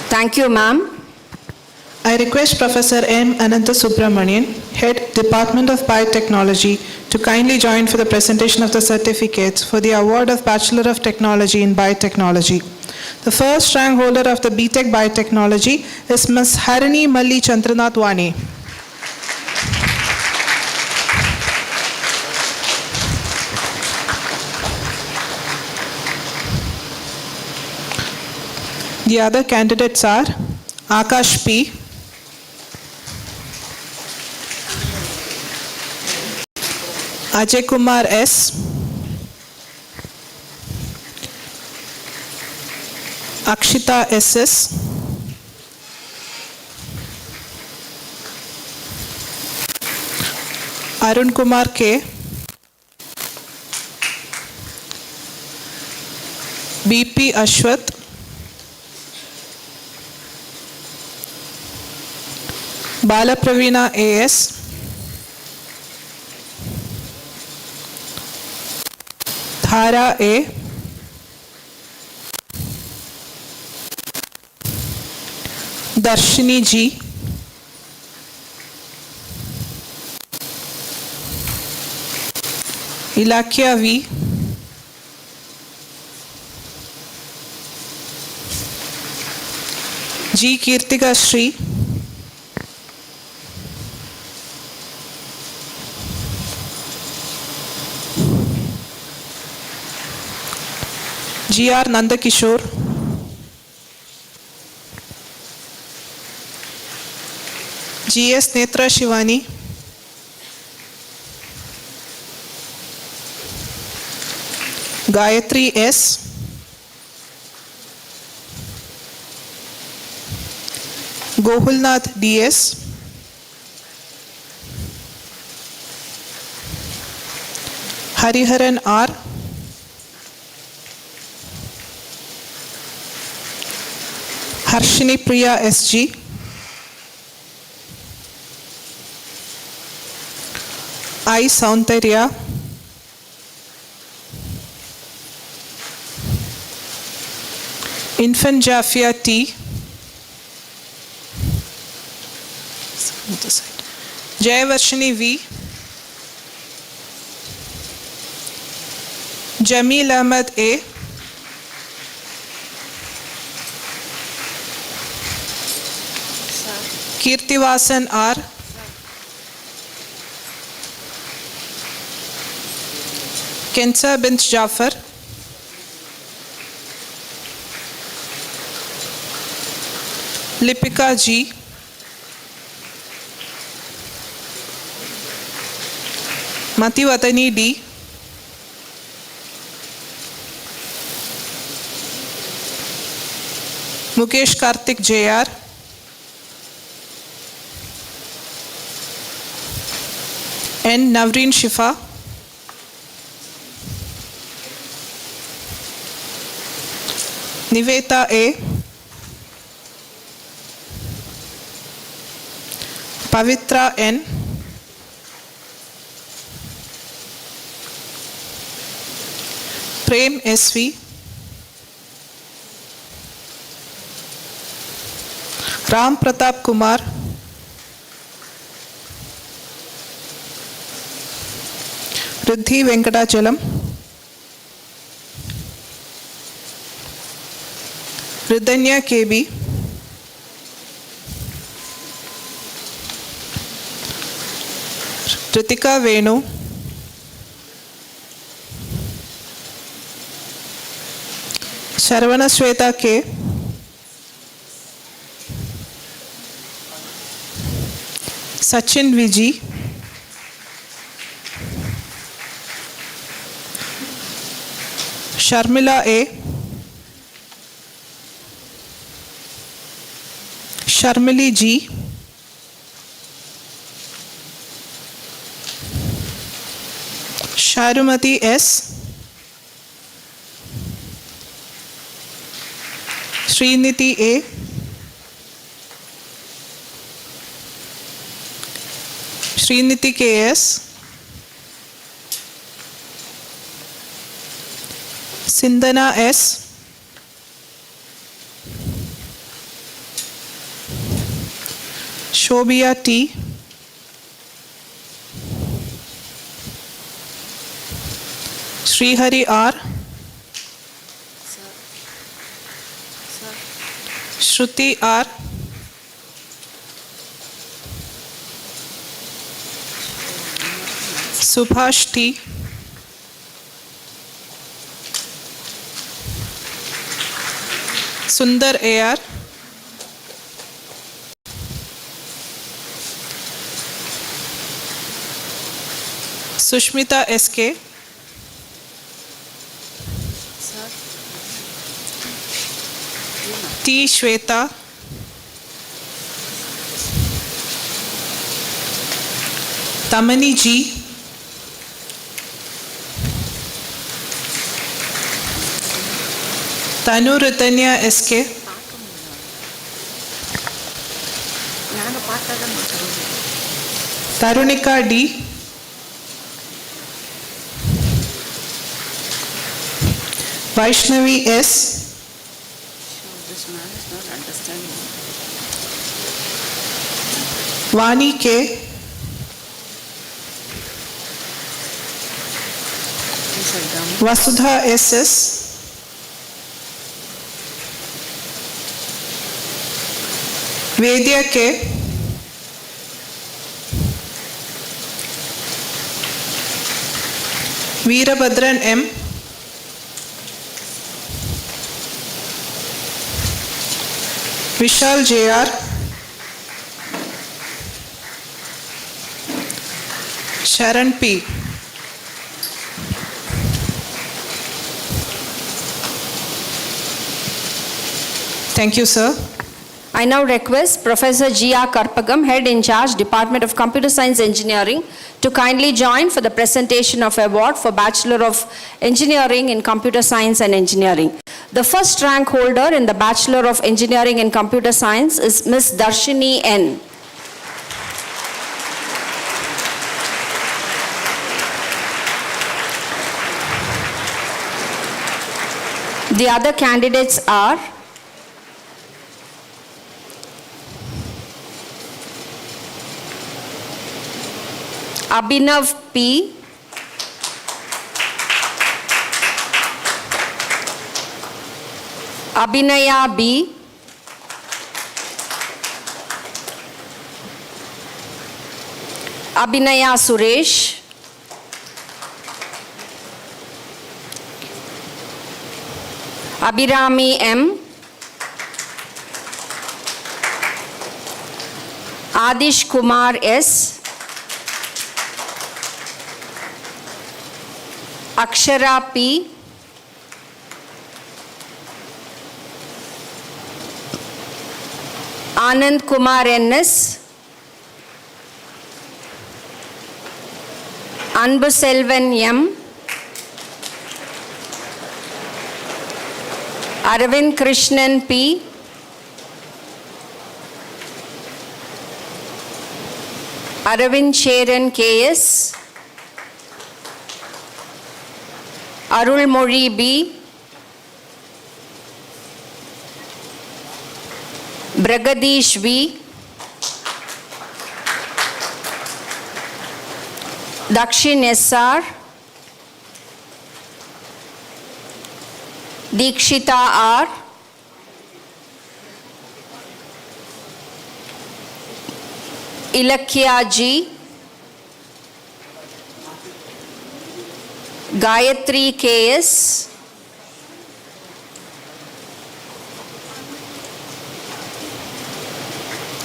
Thank you, ma'am. I request Professor M. Ananta Subramanian, Head, Department of Biotechnology, to kindly join for the presentation of the certificates for the award of Bachelor of Technology in Biotechnology. The first rank holder of the BTech Biotechnology is Ms. Harini Malli Chandranath Wani. The other candidates are Akash P. Ajay Kumar S. Akshita SS. Arun Kumar K. BP Ashwath. Balapravina AS. Dhara A. Darshini G. Ilakya V. G. Kirtika Shri. G.R. Nandakishore. G.S. Netra Shivani. Gayatri S. Gohulnath D.S. Hariharan R. Harshini Priya SG, I. Saundarya, Infant Jafia T, Jayavarshini V, Jamil Ahmed A, Kirtivasan R, Kensa bint Jafar, Lipika G, Mati Watani D, Mukesh Karthik JR, N. Navreen Shifa, Niveta A, Pavitra N, Prem SV, Ram Pratap Kumar, Riddhi Venkatachalam, Ridhanya KB, Ritika Venu, Sharavana Shweta K, Sachin Viji, Sharmila A, Sharmili G, Sharumati S, Sriniti A, Sriniti KS, Sindana S, Shobia T, Srihari R, Shruti R, Subhash T, Sundar AR, Sushmita SK, T. Shweta, Tamani G, Tanu Ritanya SK, Tarunika D, Vaishnavi S, Vani K, Vasudha SS, Vedya K, Veerabhadran M, Vishal JR, Sharon P, Thank you, sir. I now request Professor G.R. Karpagam, Head in Charge, Department of Computer Science Engineering, to kindly join for the presentation of award for Bachelor of Engineering in Computer Science and Engineering. The first rank holder in the Bachelor of Engineering in Computer Science is Ms. Darshini N. The other candidates are Abhinav P, Abhinaya B, Abhinaya Suresh, Abhirami M, Adish Kumar S, Akshara P, Anand Kumar NS, Anbu Selvan M, Aravind Krishnan P, Aravind Sharan KS, Arul Mori B, Bragadish V, Dakshin SR, Dikshita R, Ilakya G, Gayatri KS,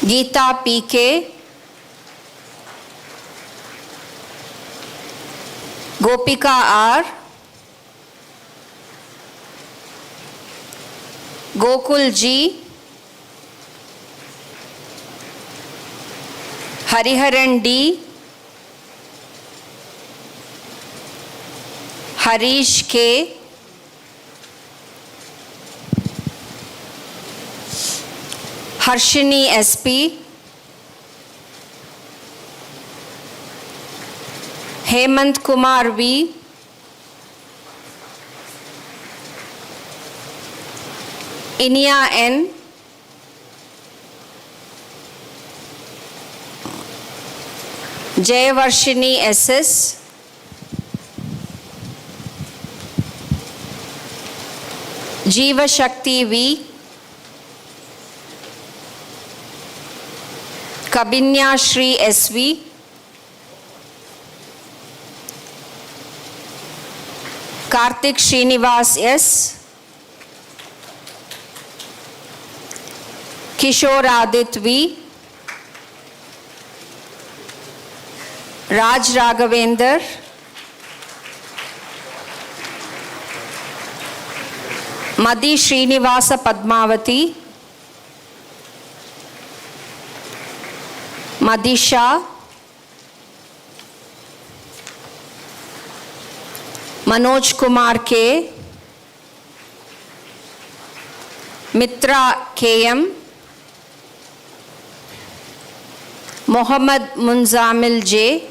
Geeta PK, Gopika R, Gokul G, Hariharan D, Harish K, Harshini SP, Hemant Kumar V, Inia N, Jayavarshini SS, Jiva Shakti V, Kabinya Shri SV, Karthik Srinivas S, Kishore Adit V, Raj Raghavender, Madhi Srinivasa Padmavati, Madisha, Manoj Kumar K, Mitra KM, Mohammad Munzamil J,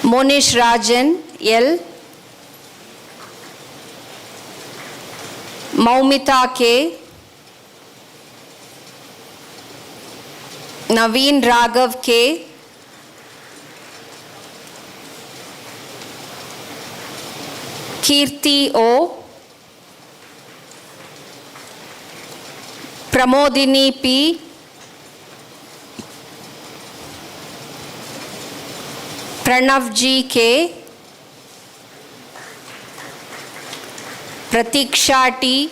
Monish Rajan L, Maumita K, Naveen Raghav K, Kirti O, Pramodini P, Pranav G K, Pratiksha T,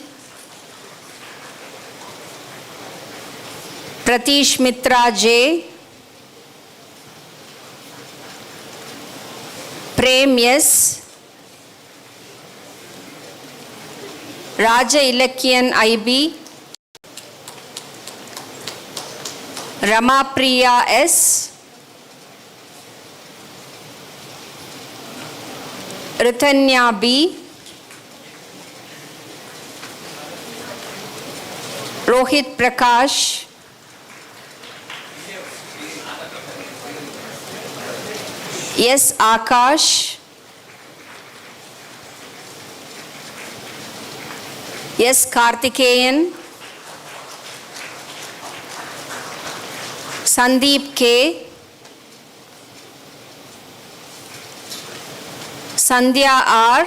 Pratish Mitra J, Prem S, Raja Ilakyan IB, Ramapriya S, Ritanya B. Rohit Prakash. Yes, Akash. Yes, Karthikeyan. Sandeep K. Sandhya R.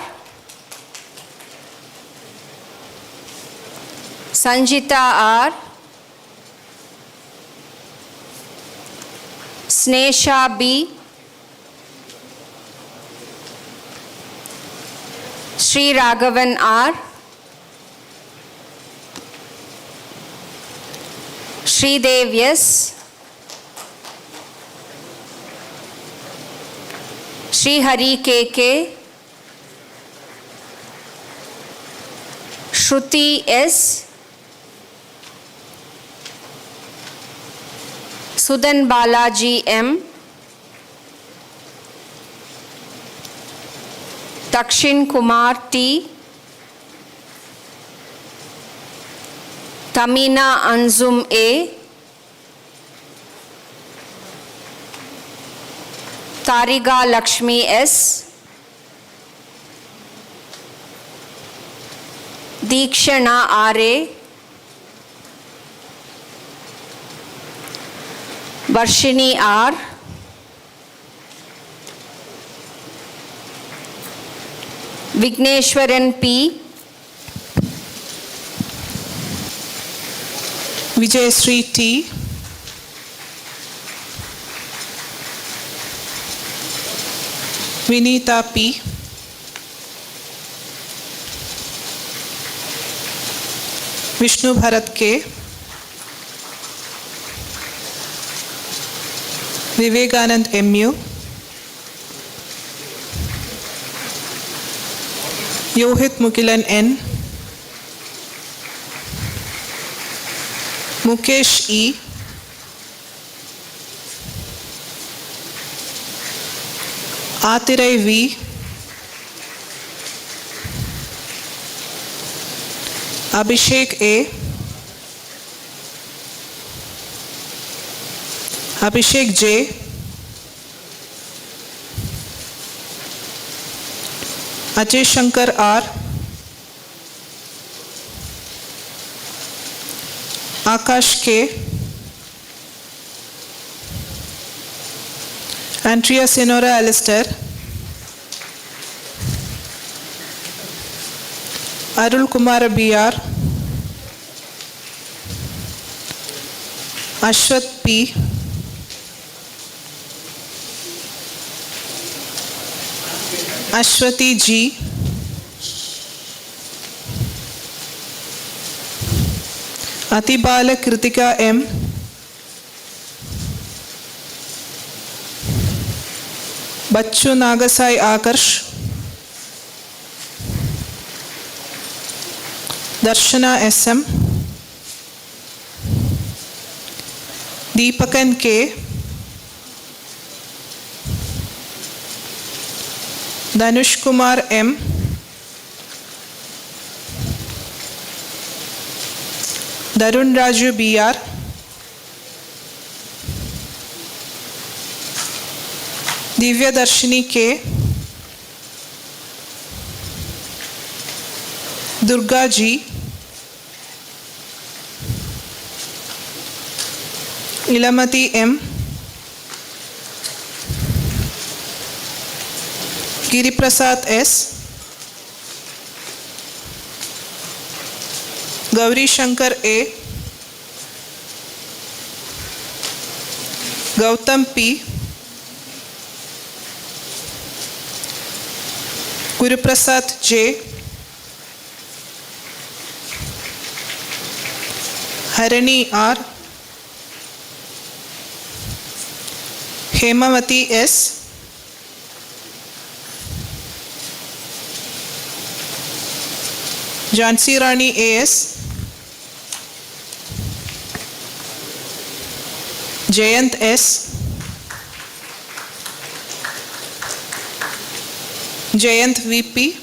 Sanjita R. Snesha B. Sri Raghavan R. Sri Dev S. Sri Hari KK. Shruti S. Sudan Balaji M. Dakshin Kumar T. Tamina Anzum A. Tariga Lakshmi S. Deekshana R.A. Varshini R. Vigneshwaran P. Vijayasri T. Vinita P. Vishnu Bharat K. Vivekanand MU. Yohit Mukilan N. Mukesh E. Atirai V. Abhishek A. Abhishek J. Ajay Shankar R. Akash K. Andrea Senora Alistair. Arul Kumara BR. Ashwath P. Ashwati G. Atibala Kritika M. Bachchu Nagasai Akarsh. Darshana SM. Deepakan K. Danush Kumar M. Darun Raju BR. Divya Darshini K. Durga G. Ilamati M. Giri Prasad S. Gauri Shankar A. Gautam P. Guru Prasad J. Harani R. Hemavati S. Jhansi Rani AS. Jayant S. Jayant VP,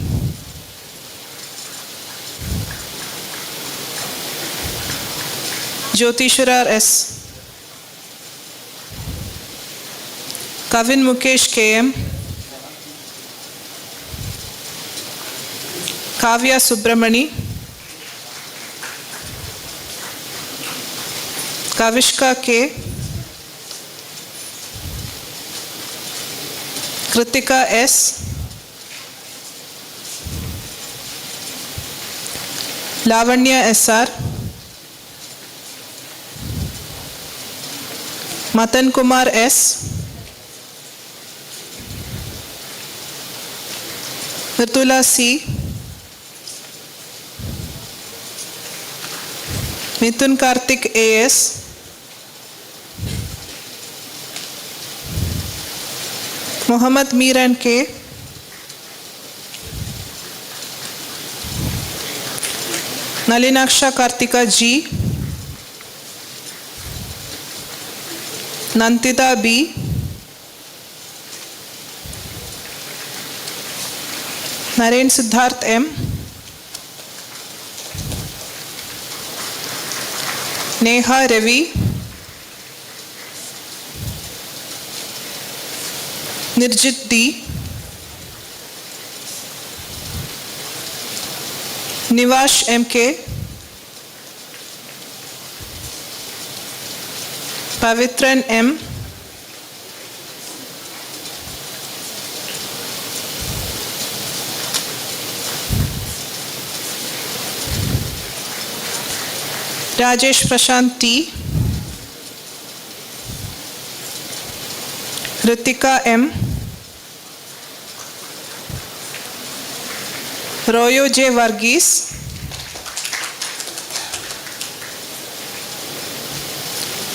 Jyotisharar S, Kavin Mukesh KM, Kavya Subramani, Kavishka K, Kritika S, Lavanya SR, Matan Kumar S, Mritula C, Mithun Karthik AS, Muhammad Miran K, Nalinaksha Kartika G, Nantita B, Naren Siddharth M, Neha Ravi, Nirjit D, Nivash MK, Pavitran M, Rajesh Prashant T, Ritika M, Royo J. Varghese,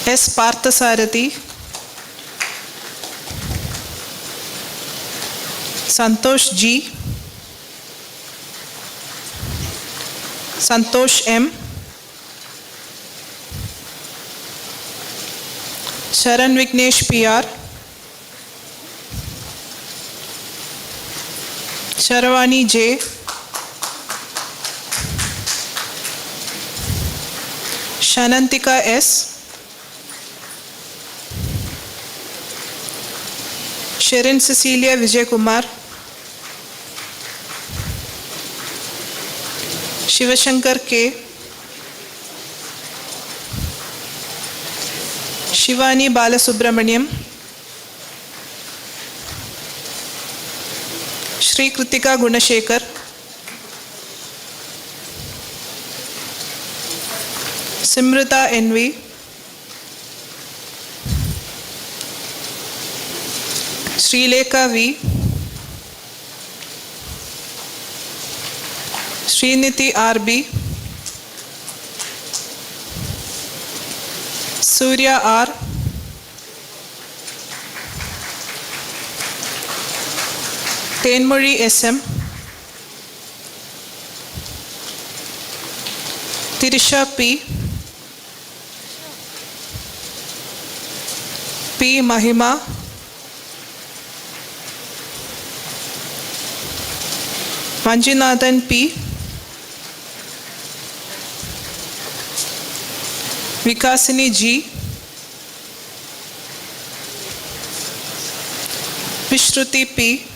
S. Parthasarathi, Santosh G, Santosh M, Sharan Vignesh PR, Sharavani J, Shanantika S, Shirin Cecilia Vijay Kumar, Shivashankar K, Shivani Balasubramaniam, Shri Kritika Gunashekar, Simrita NV, Srilekha V, Sriniti RB, Surya R, Tenmuri SM, Tirisha P, P. Mahima, Manjunathan P, Vikasini G, Vishruti P,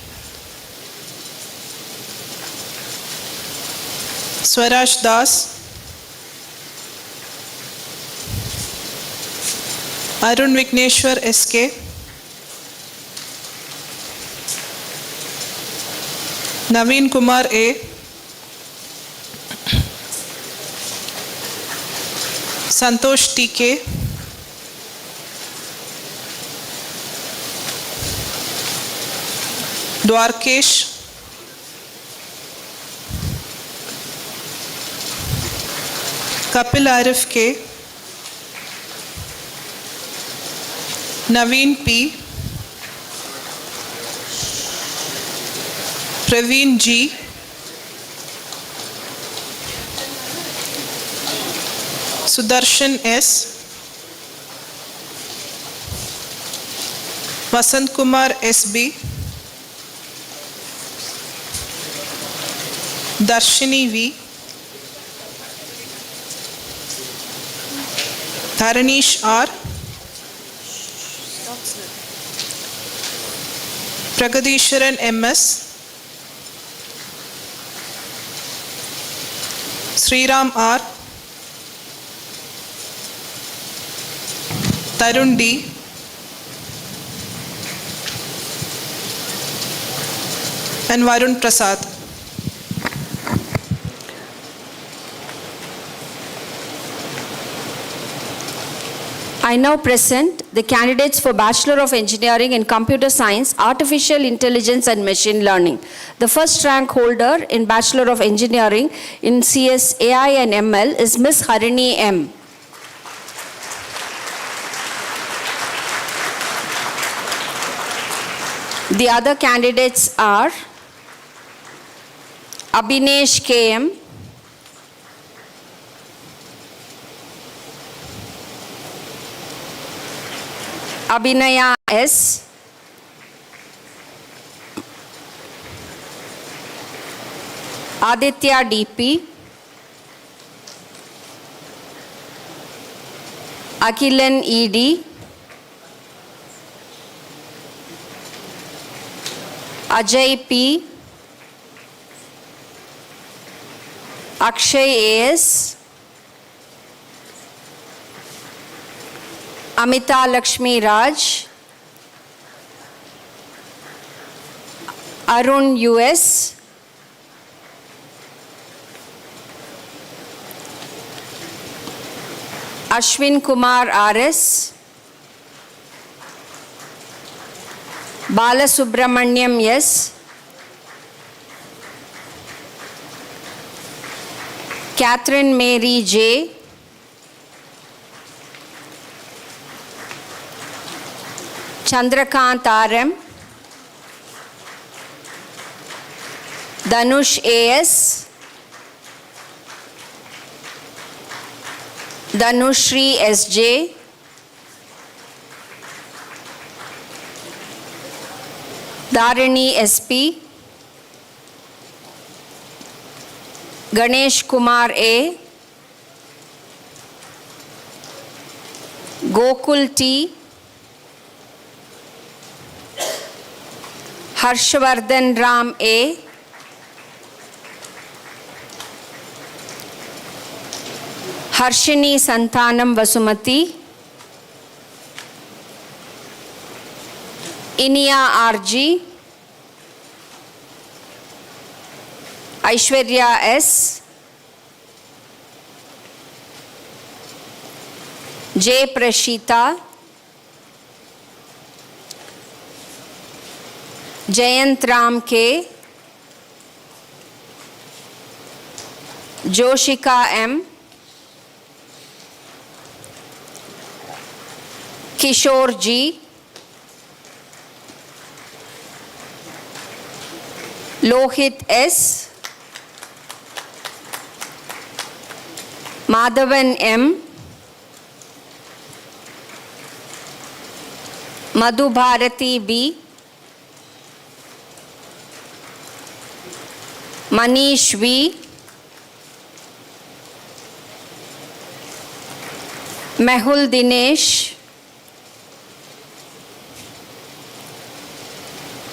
Swaraj Das, Arun Vigneshwar SK, Naveen Kumar A, Santosh TK, Dwarkesh, Kapil Arif K, Naveen P, Praveen G, Sudarshan S, Vasant Kumar SB, Darshini V, Dharanish R, Pragadishwaran MS, Sriram R, Tarun D, and Varun Prasad. I now present the candidates for Bachelor of Engineering in Computer Science, Artificial Intelligence and Machine Learning. The first rank holder in Bachelor of Engineering in CS, AI and ML is Ms. Harini M. The other candidates are Abhinesh KM, Abhinaya S, Aditya DP, Akhilan ED, Ajay P, Akshay AS, Amita Lakshmi Raj, Arun US, Ashwin Kumar RS, Balasubramaniam S, Catherine Mary J, Chandrakant RM, Danush AS, Danushri SJ, Dharini SP, Ganesh Kumar A, Gokul T, Harshvardhan Ram A, Harshini Santanam Vasumati, Inia RG, Aishwarya S, J. Prashita, Jayant Ram K, Joshika M, Kishore G, Lohit S, Madhavan M, Madhu Bharati B, Manish V, Mehul Dinesh,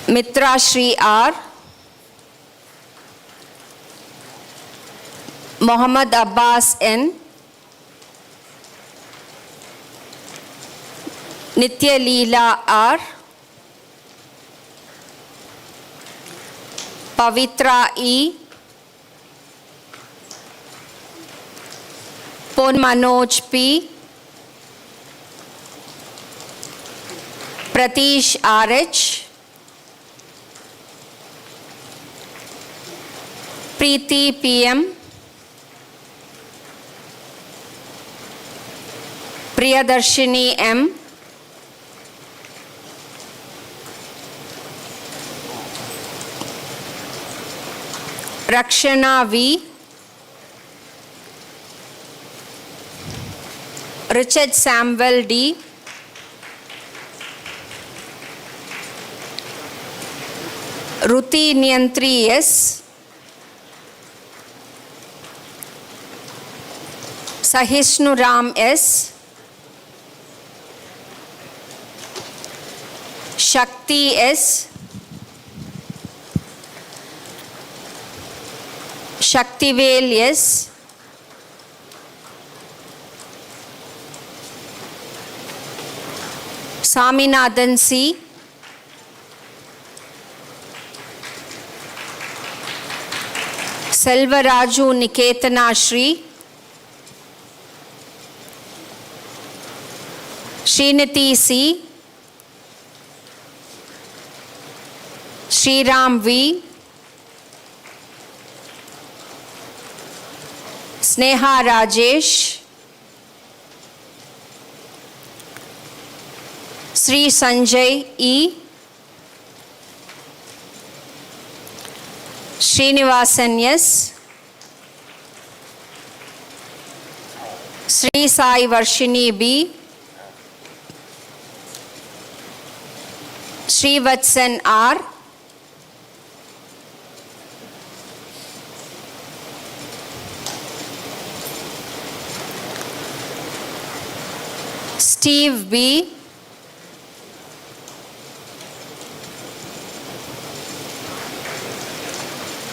Mitra Shri R, Mohammad Abbas N, Nitya Leela R, Pavitra E, Pon Manoj P, Pratish RH, Preeti PM, Priyadarshini M, Rakshana V, Richard Samuel D, Ruti Nyantri S, Sahishnu Ram S. Shakti S. Shaktivel S. Saminathan C. Selvaraju Niketana Shri. Sriniti C. Sriram V. Sneha Rajesh. Sri Sanjay E. Srinivasan S. Sri Sai Varshini B. Sri Vatsan R. Steve B.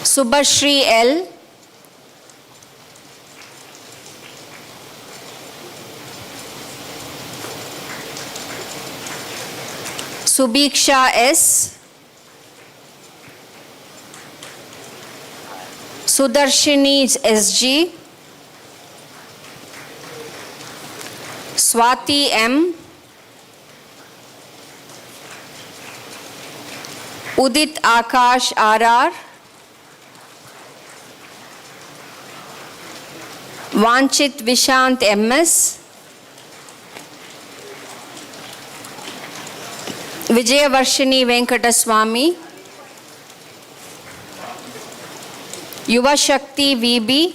Subhashri L. Subhiksha S. Sudarshini SG. Swati M. Udit Akash RR. Vanchit Vishant MS. Vijayavarshini Venkataswamy. Yuva Shakti VB.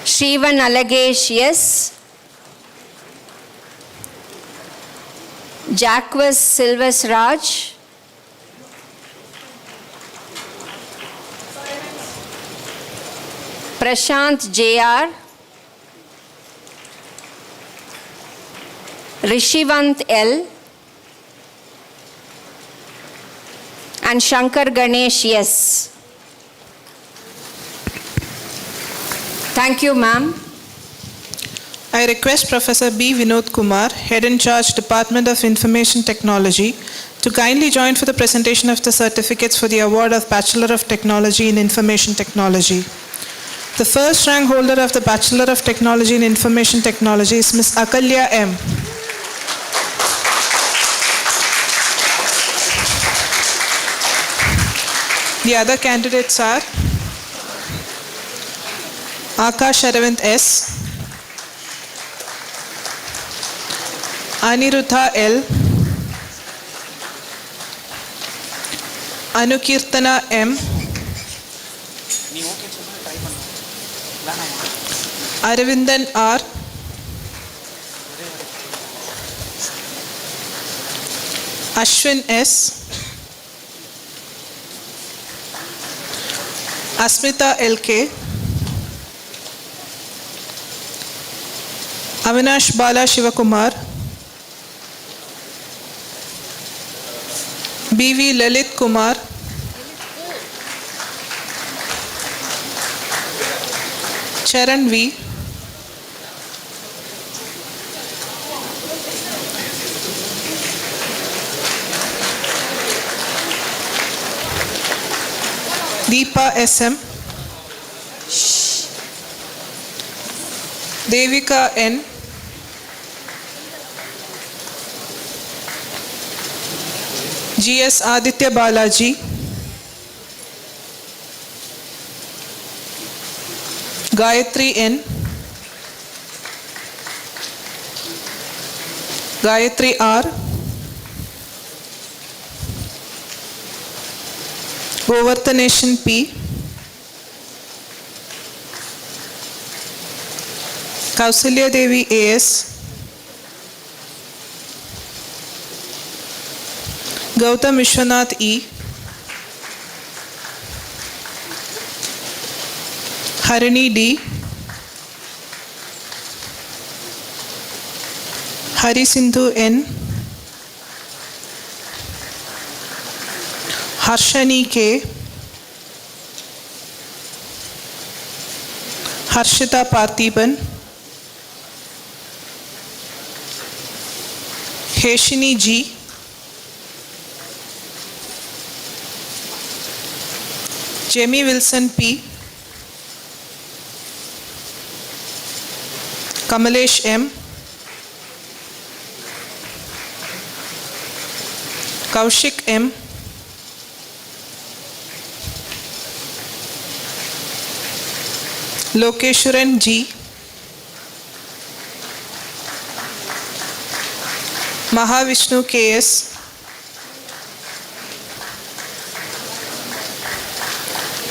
Shrivan Alagesh S. Jacques Silvas Raj. Prashant JR. Rishivant L. And Shankar Ganesh S. Thank you, ma'am. I request Professor B. Vinod Kumar, Head in Charge, Department of Information Technology, to kindly join for the presentation of the certificates for the award of Bachelor of Technology in Information Technology. The first rank holder of the Bachelor of Technology in Information Technology is Ms. Akalya M. The other candidates are Akash Aravind S. Aniruddha L. Anukirtana M. Aravindan R. Ashwin S. Asmita LK. Avinash Bala Shivakumar. BV Lalit Kumar. Charan V. Deepa SM. Devika N. GS Aditya Balaji. Gayatri N. Gayatri R. Govardhanation P. Kausalya Devi AS. Gautam Vishwanath E. Harini D. Hari Sindhu N. Harshani K. Harshita Parthiban. Heshini G. Jamie Wilson P. Kamalesh M. Kaushik M. Lokeshwaran G. Mahavishnu KS.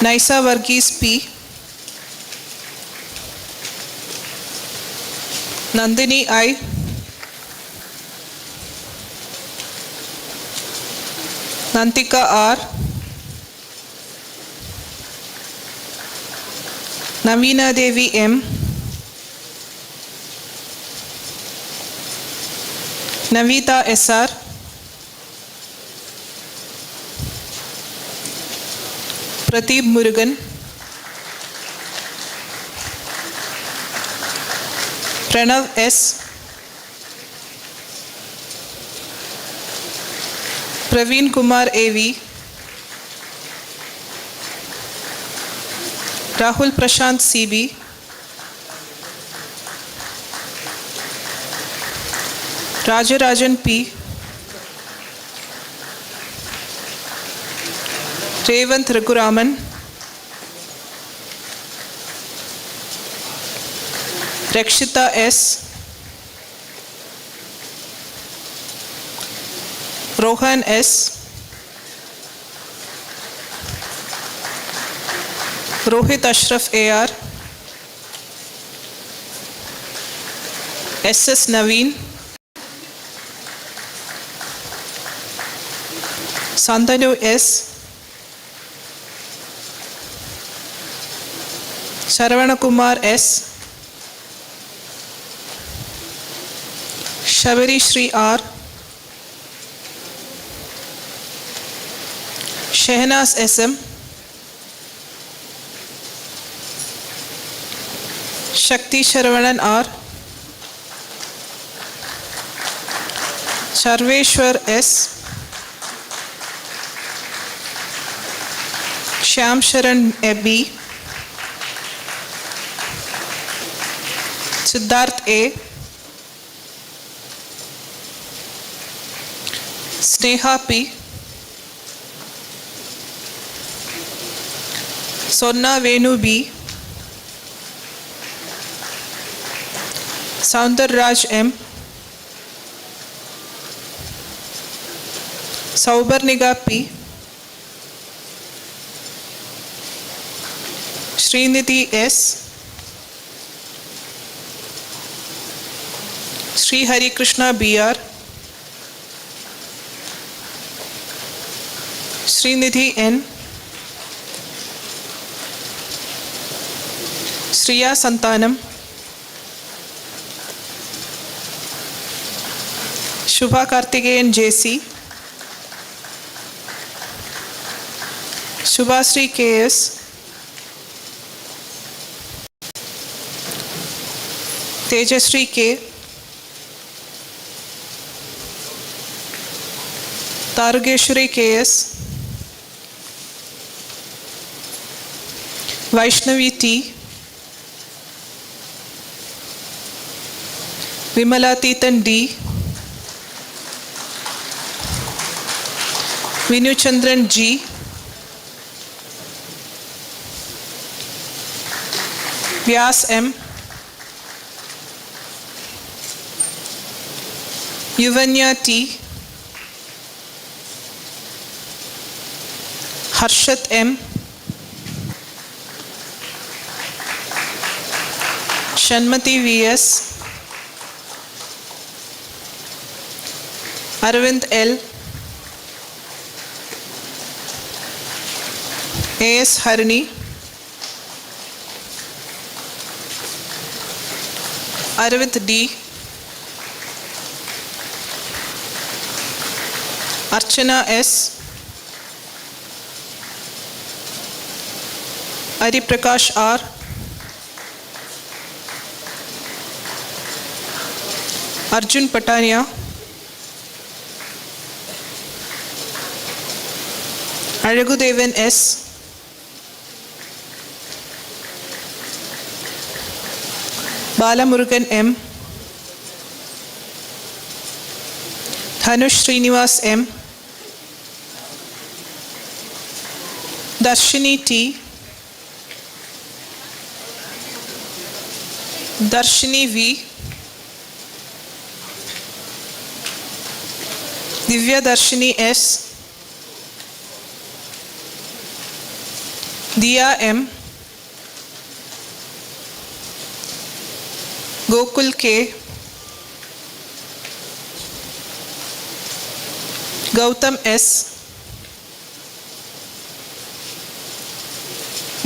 Naisa Varghese P. Nandini I. Nantika R. Navina Devi M. Navita SR. Pradeep Murugan. Pranav S. Praveen Kumar AV. Rahul Prashant CB. Rajarajan P. Revant Raghuraman. Rakshita S. Rohan S. Rohit Ashraf AR. SS Naveen. Santanu S. Saravana Kumar S. Shabari Shri R. Shehnaz SM. Shakti Sharavanan R. Sarveshwar S. Shyam Sharan B. Siddharth A. Sneha P. Sonna Venu B. Soundar Raj M. Saubarniga P. Srinidhi S. Sri Hari Krishna BR. Srinidhi N. Sriya Santanam. Shubha Karthikeyan JC. Shubhasri KS. Tejasri K. Tarugeshwari KS. Vaishnavi T. Vimalatitan D. Vinuchandran G. Vyas M. Yuvanya T. Harshat M. Shanmati VS. Arvind L. AS Harini. Aravind D, Archana S, Ari Prakash R, Arjun Patania, Aragudevan S, Balamurugan M, Dhanush Srinivas M, Darshini T, Darshini V, Divya Darshini S, Diya M, Gokul K, Gautam S,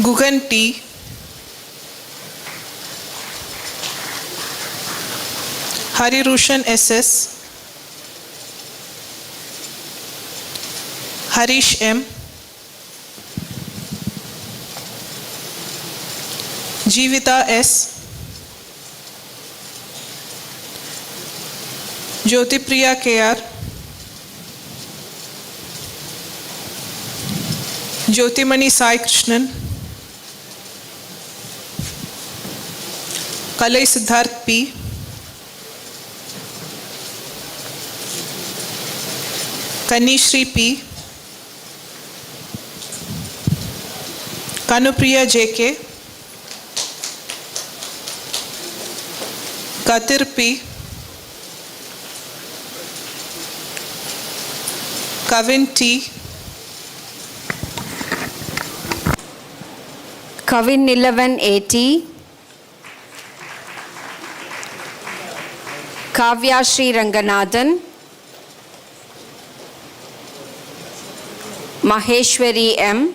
Gugan T, Harirushan SS, Harish M, Jeevita S, Jyotipriya KR, Jyotimani Sai Krishnan, Kalai Siddharth P, Kanishri P, Kanupriya JK, Katir P, Kavin T, Kavin 1180, Kavya Sri Ranganathan, Maheshwari M,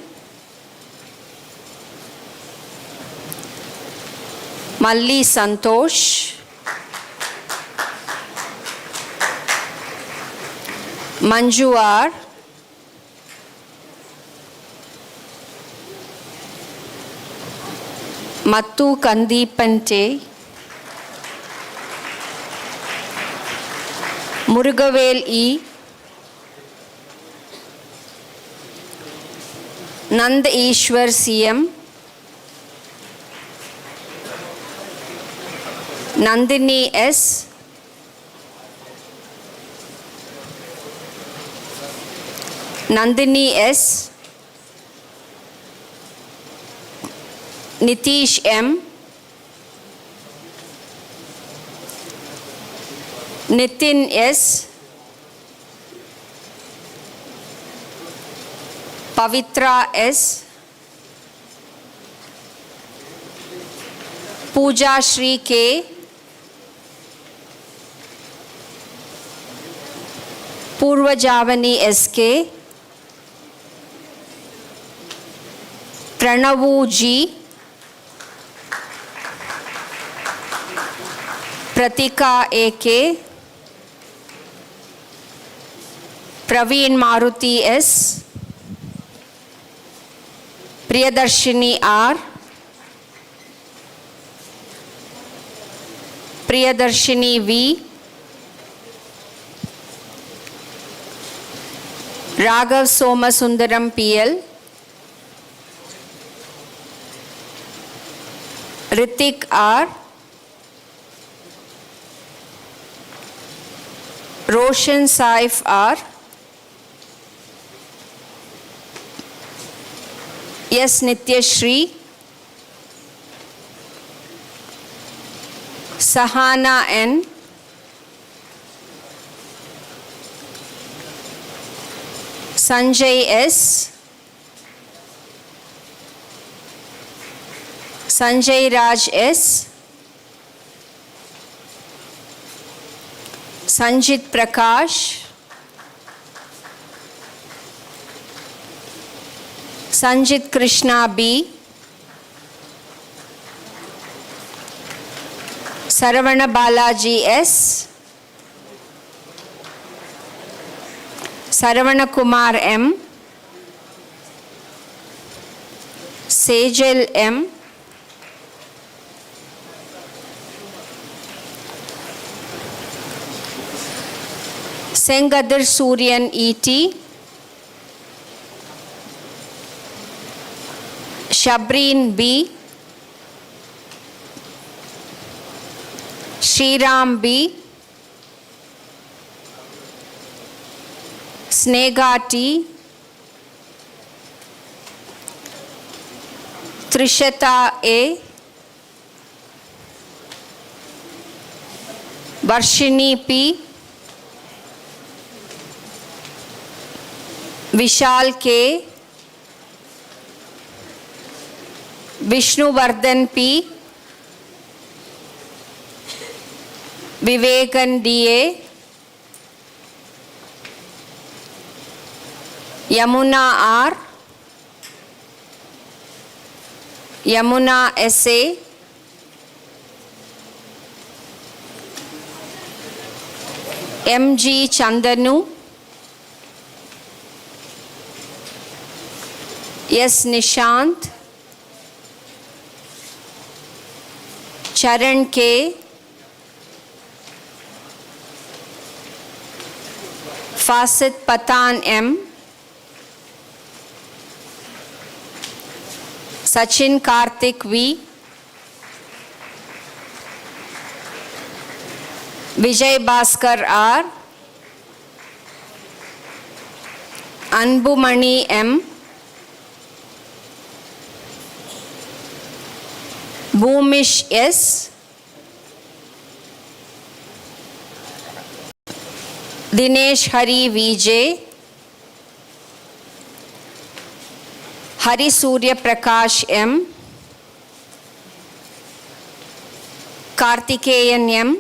Malli Santosh, Manju R, Mattu Kandipante, Murugavel E, Nand Ishwar CM, Nandini S, Nandini S, Nitish M, Nitin S, Pavitra S, Pooja Shri K, Purva Javani SK, Pranavu G, Pratika AK, Praveen Maruti S, Priyadarshini R, Priyadarshini V, Raghav Somasundaram PL, Ritik R, Roshan Saif R, S. Nityashri, Sahana N, Sanjay S, Sanjay Raj S, Sanjit Prakash, Sanjit Krishna B, Saravana Balaji S. Saravana Kumar M. Sejal M. Sengadir Suryan E.T. Shabreen B. Shriram B. Snega T. Trishata A. Varshini P. Vishal K. Vishnuvardhan P. Vivekan D.A. Yamuna R. Yamuna S.A. M.G. Chandanu. S. Nishant. Charan K. Fasit Patan M. Sachin Karthik V. Vijay Bhaskar R. Anbumani M. Bhumish S. Dinesh Hari VJ. Hari Surya Prakash M. Kartikeyan M.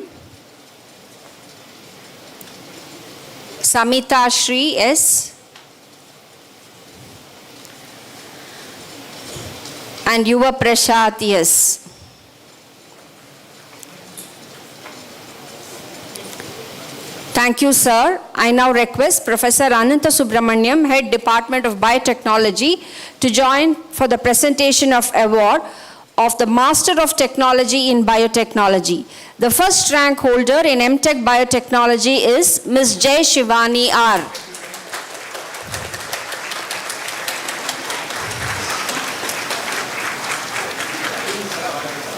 Samita Shri S. And Yuva Prashad S. Thank you, sir. I now request Professor Ananta Subramaniam, Head Department of Biotechnology, to join for the presentation of award of the Master of Technology in Biotechnology. The first rank holder in MTech Biotechnology is Ms. Jay Shivani R.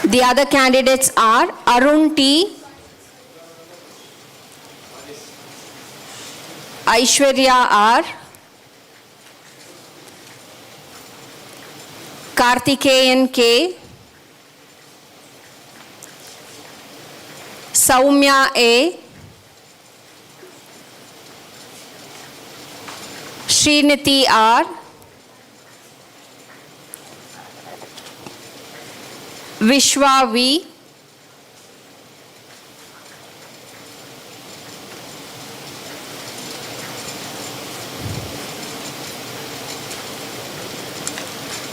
The other candidates are Arun T. Aishwarya R. Kartikeyan K. Saumya A. Sriniti R. Vishwa V.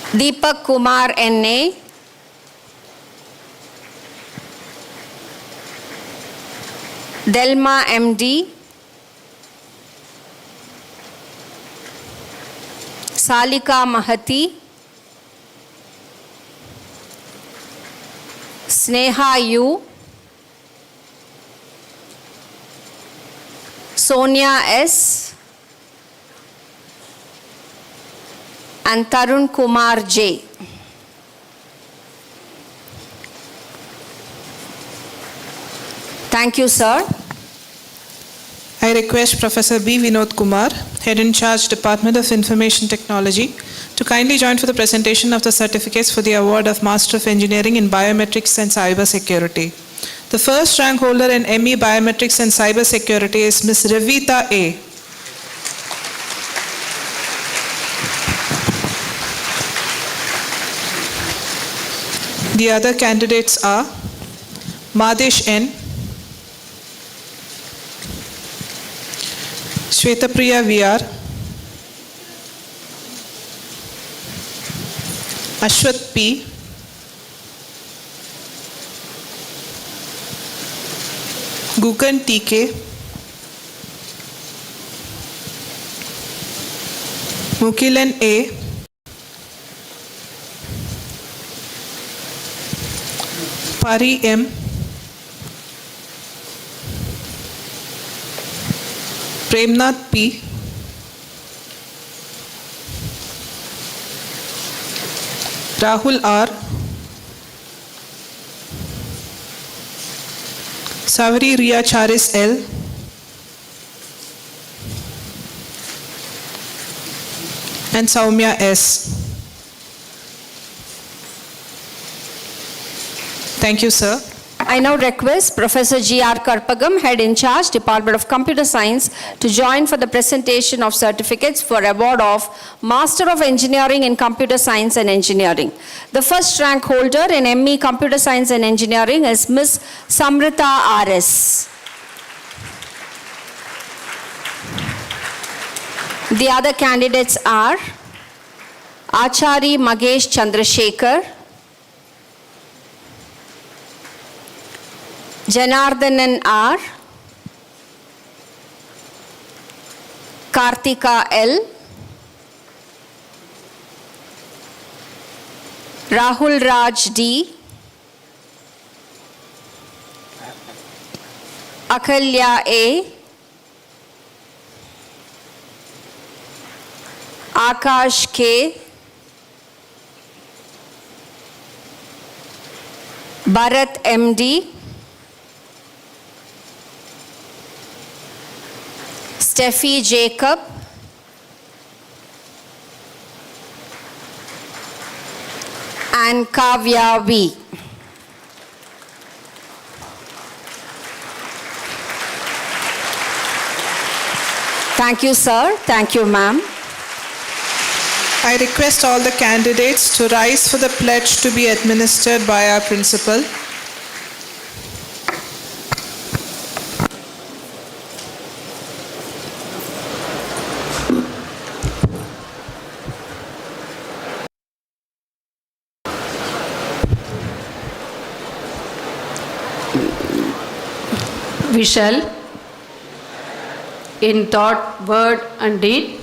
Deepak Kumar N.A. Delma M.D. Salika Mahati. Sneha U. Sonia S. and Tarun Kumar J. Thank you, sir. I request Professor B. Vinod Kumar, Head in Charge, Department of Information Technology, to kindly join for the presentation of the certificates for the award of Master of Engineering in Biometrics and Cyber Security. The first rank holder in ME Biometrics and Cyber Security is Ms. Revita A. The other candidates are Madesh N, Shwetapriya VR, Ashwat P, Gugan TK, Mukilan A, Pari M, Premnath P, Rahul R, Savari Ria Charis L, and Saumya S. Thank you, sir. I now request Professor G.R. Karpagam, Head in Charge, Department of Computer Science, to join for the presentation of certificates for award of Master of Engineering in Computer Science and Engineering. The first rank holder in ME Computer Science and Engineering is Ms. Samrita R.S. The other candidates are Achari Magesh Chandrasekhar, Janardhanan R, Kartika L, Rahul Raj D, Akalya A, Akash K, Bharat MD, Steffi Jacob, and Kavya V. Thank you, sir. Thank you, ma'am. I request all the candidates to rise for the pledge to be administered by our principal. We shall, in thought, word and deed,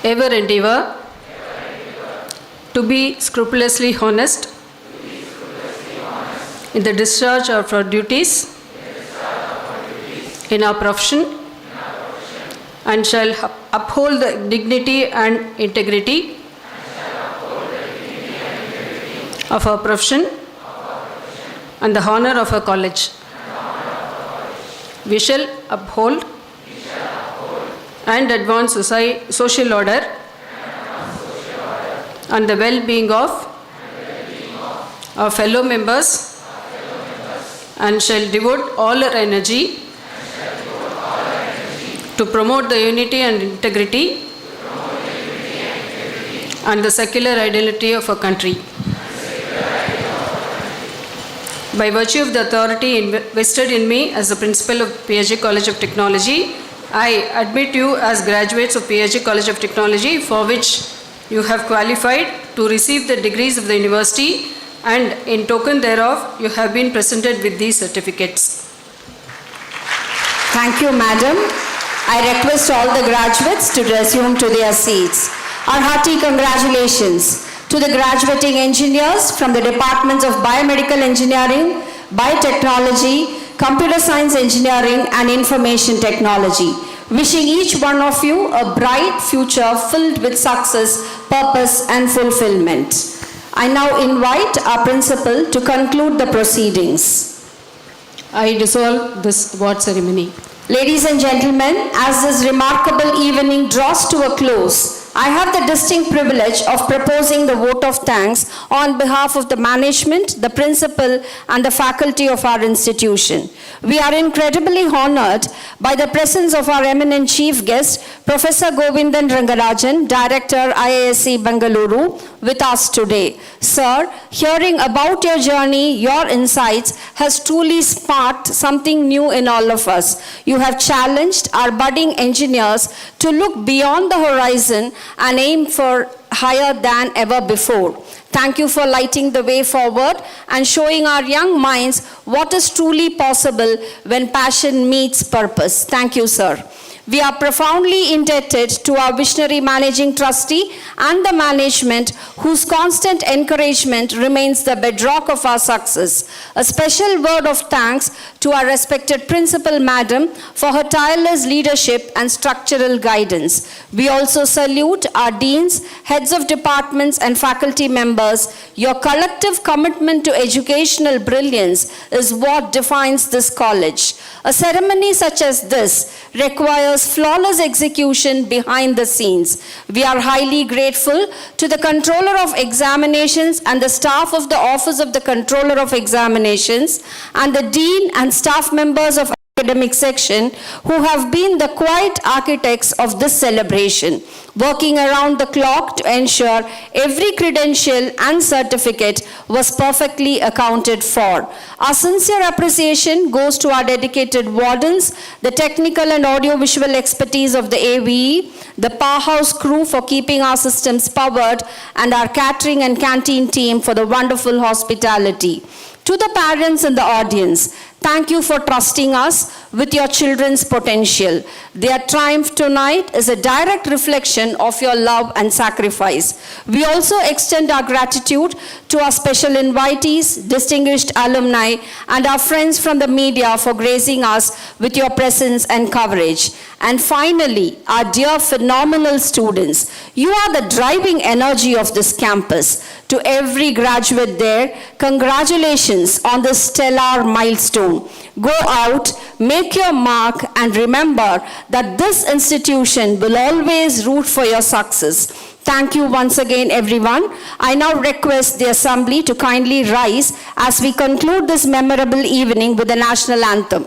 ever endeavor to be scrupulously honest in the discharge of our duties in our profession, and shall uphold the dignity and integrity of our profession and the honor of our college. We shall uphold and advance social order and the well-being of our fellow members, and shall devote all our energy to promote the unity and integrity and the secular identity of our country. By virtue of the authority invested in me as the principal of PHG College of Technology, I admit you as graduates of PHG College of Technology, for which you have qualified to receive the degrees of the university, and in token thereof, you have been presented with these certificates. Thank you, madam. I request all the graduates to resume to their seats. Our hearty congratulations to the graduating engineers from the departments of Biomedical Engineering, Biotechnology, Computer Science Engineering, and Information Technology. Wishing each one of you a bright future filled with success, purpose, and fulfillment. I now invite our principal to conclude the proceedings. I dissolve this award ceremony. Ladies and gentlemen, as this remarkable evening draws to a close, I have the distinct privilege of proposing the vote of thanks on behalf of the management, the principal, and the faculty of our institution. We are incredibly honored by the presence of our eminent chief guest, Professor Govindan Rangarajan, Director, IISc Bengaluru, with us today. Sir, hearing about your journey, your insights has truly sparked something new in all of us. You have challenged our budding engineers to look beyond the horizon and aim for higher than ever before. Thank you for lighting the way forward and showing our young minds what is truly possible when passion meets purpose. Thank you, sir. We are profoundly indebted to our visionary managing trustee and the management whose constant encouragement remains the bedrock of our success. A special word of thanks to our respected principal madam for her tireless leadership and structural guidance. We also salute our deans, heads of departments and faculty members. Your collective commitment to educational brilliance is what defines this college. A ceremony such as this requires flawless execution behind the scenes. We are highly grateful to the Controller of Examinations and the staff of the Office of the Controller of Examinations and the Dean and staff members of academic section who have been the quiet architects of this celebration, working around the clock to ensure every credential and certificate was perfectly accounted for. Our sincere appreciation goes to our dedicated wardens, the technical and audiovisual expertise of the AVE, the powerhouse crew for keeping our systems powered, and our catering and canteen team for the wonderful hospitality. To the parents in the audience, thank you for trusting us with your children's potential. Their triumph tonight is a direct reflection of your love and sacrifice. We also extend our gratitude to our special invitees, distinguished alumni, and our friends from the media for gracing us with your presence and coverage. And finally, our dear phenomenal students, you are the driving energy of this campus. To every graduate there, congratulations on this stellar milestone. Go out, make your mark, and remember that this institution will always root for your success. Thank you once again, everyone. I now request the Assembly to kindly rise as we conclude this memorable evening with the National Anthem.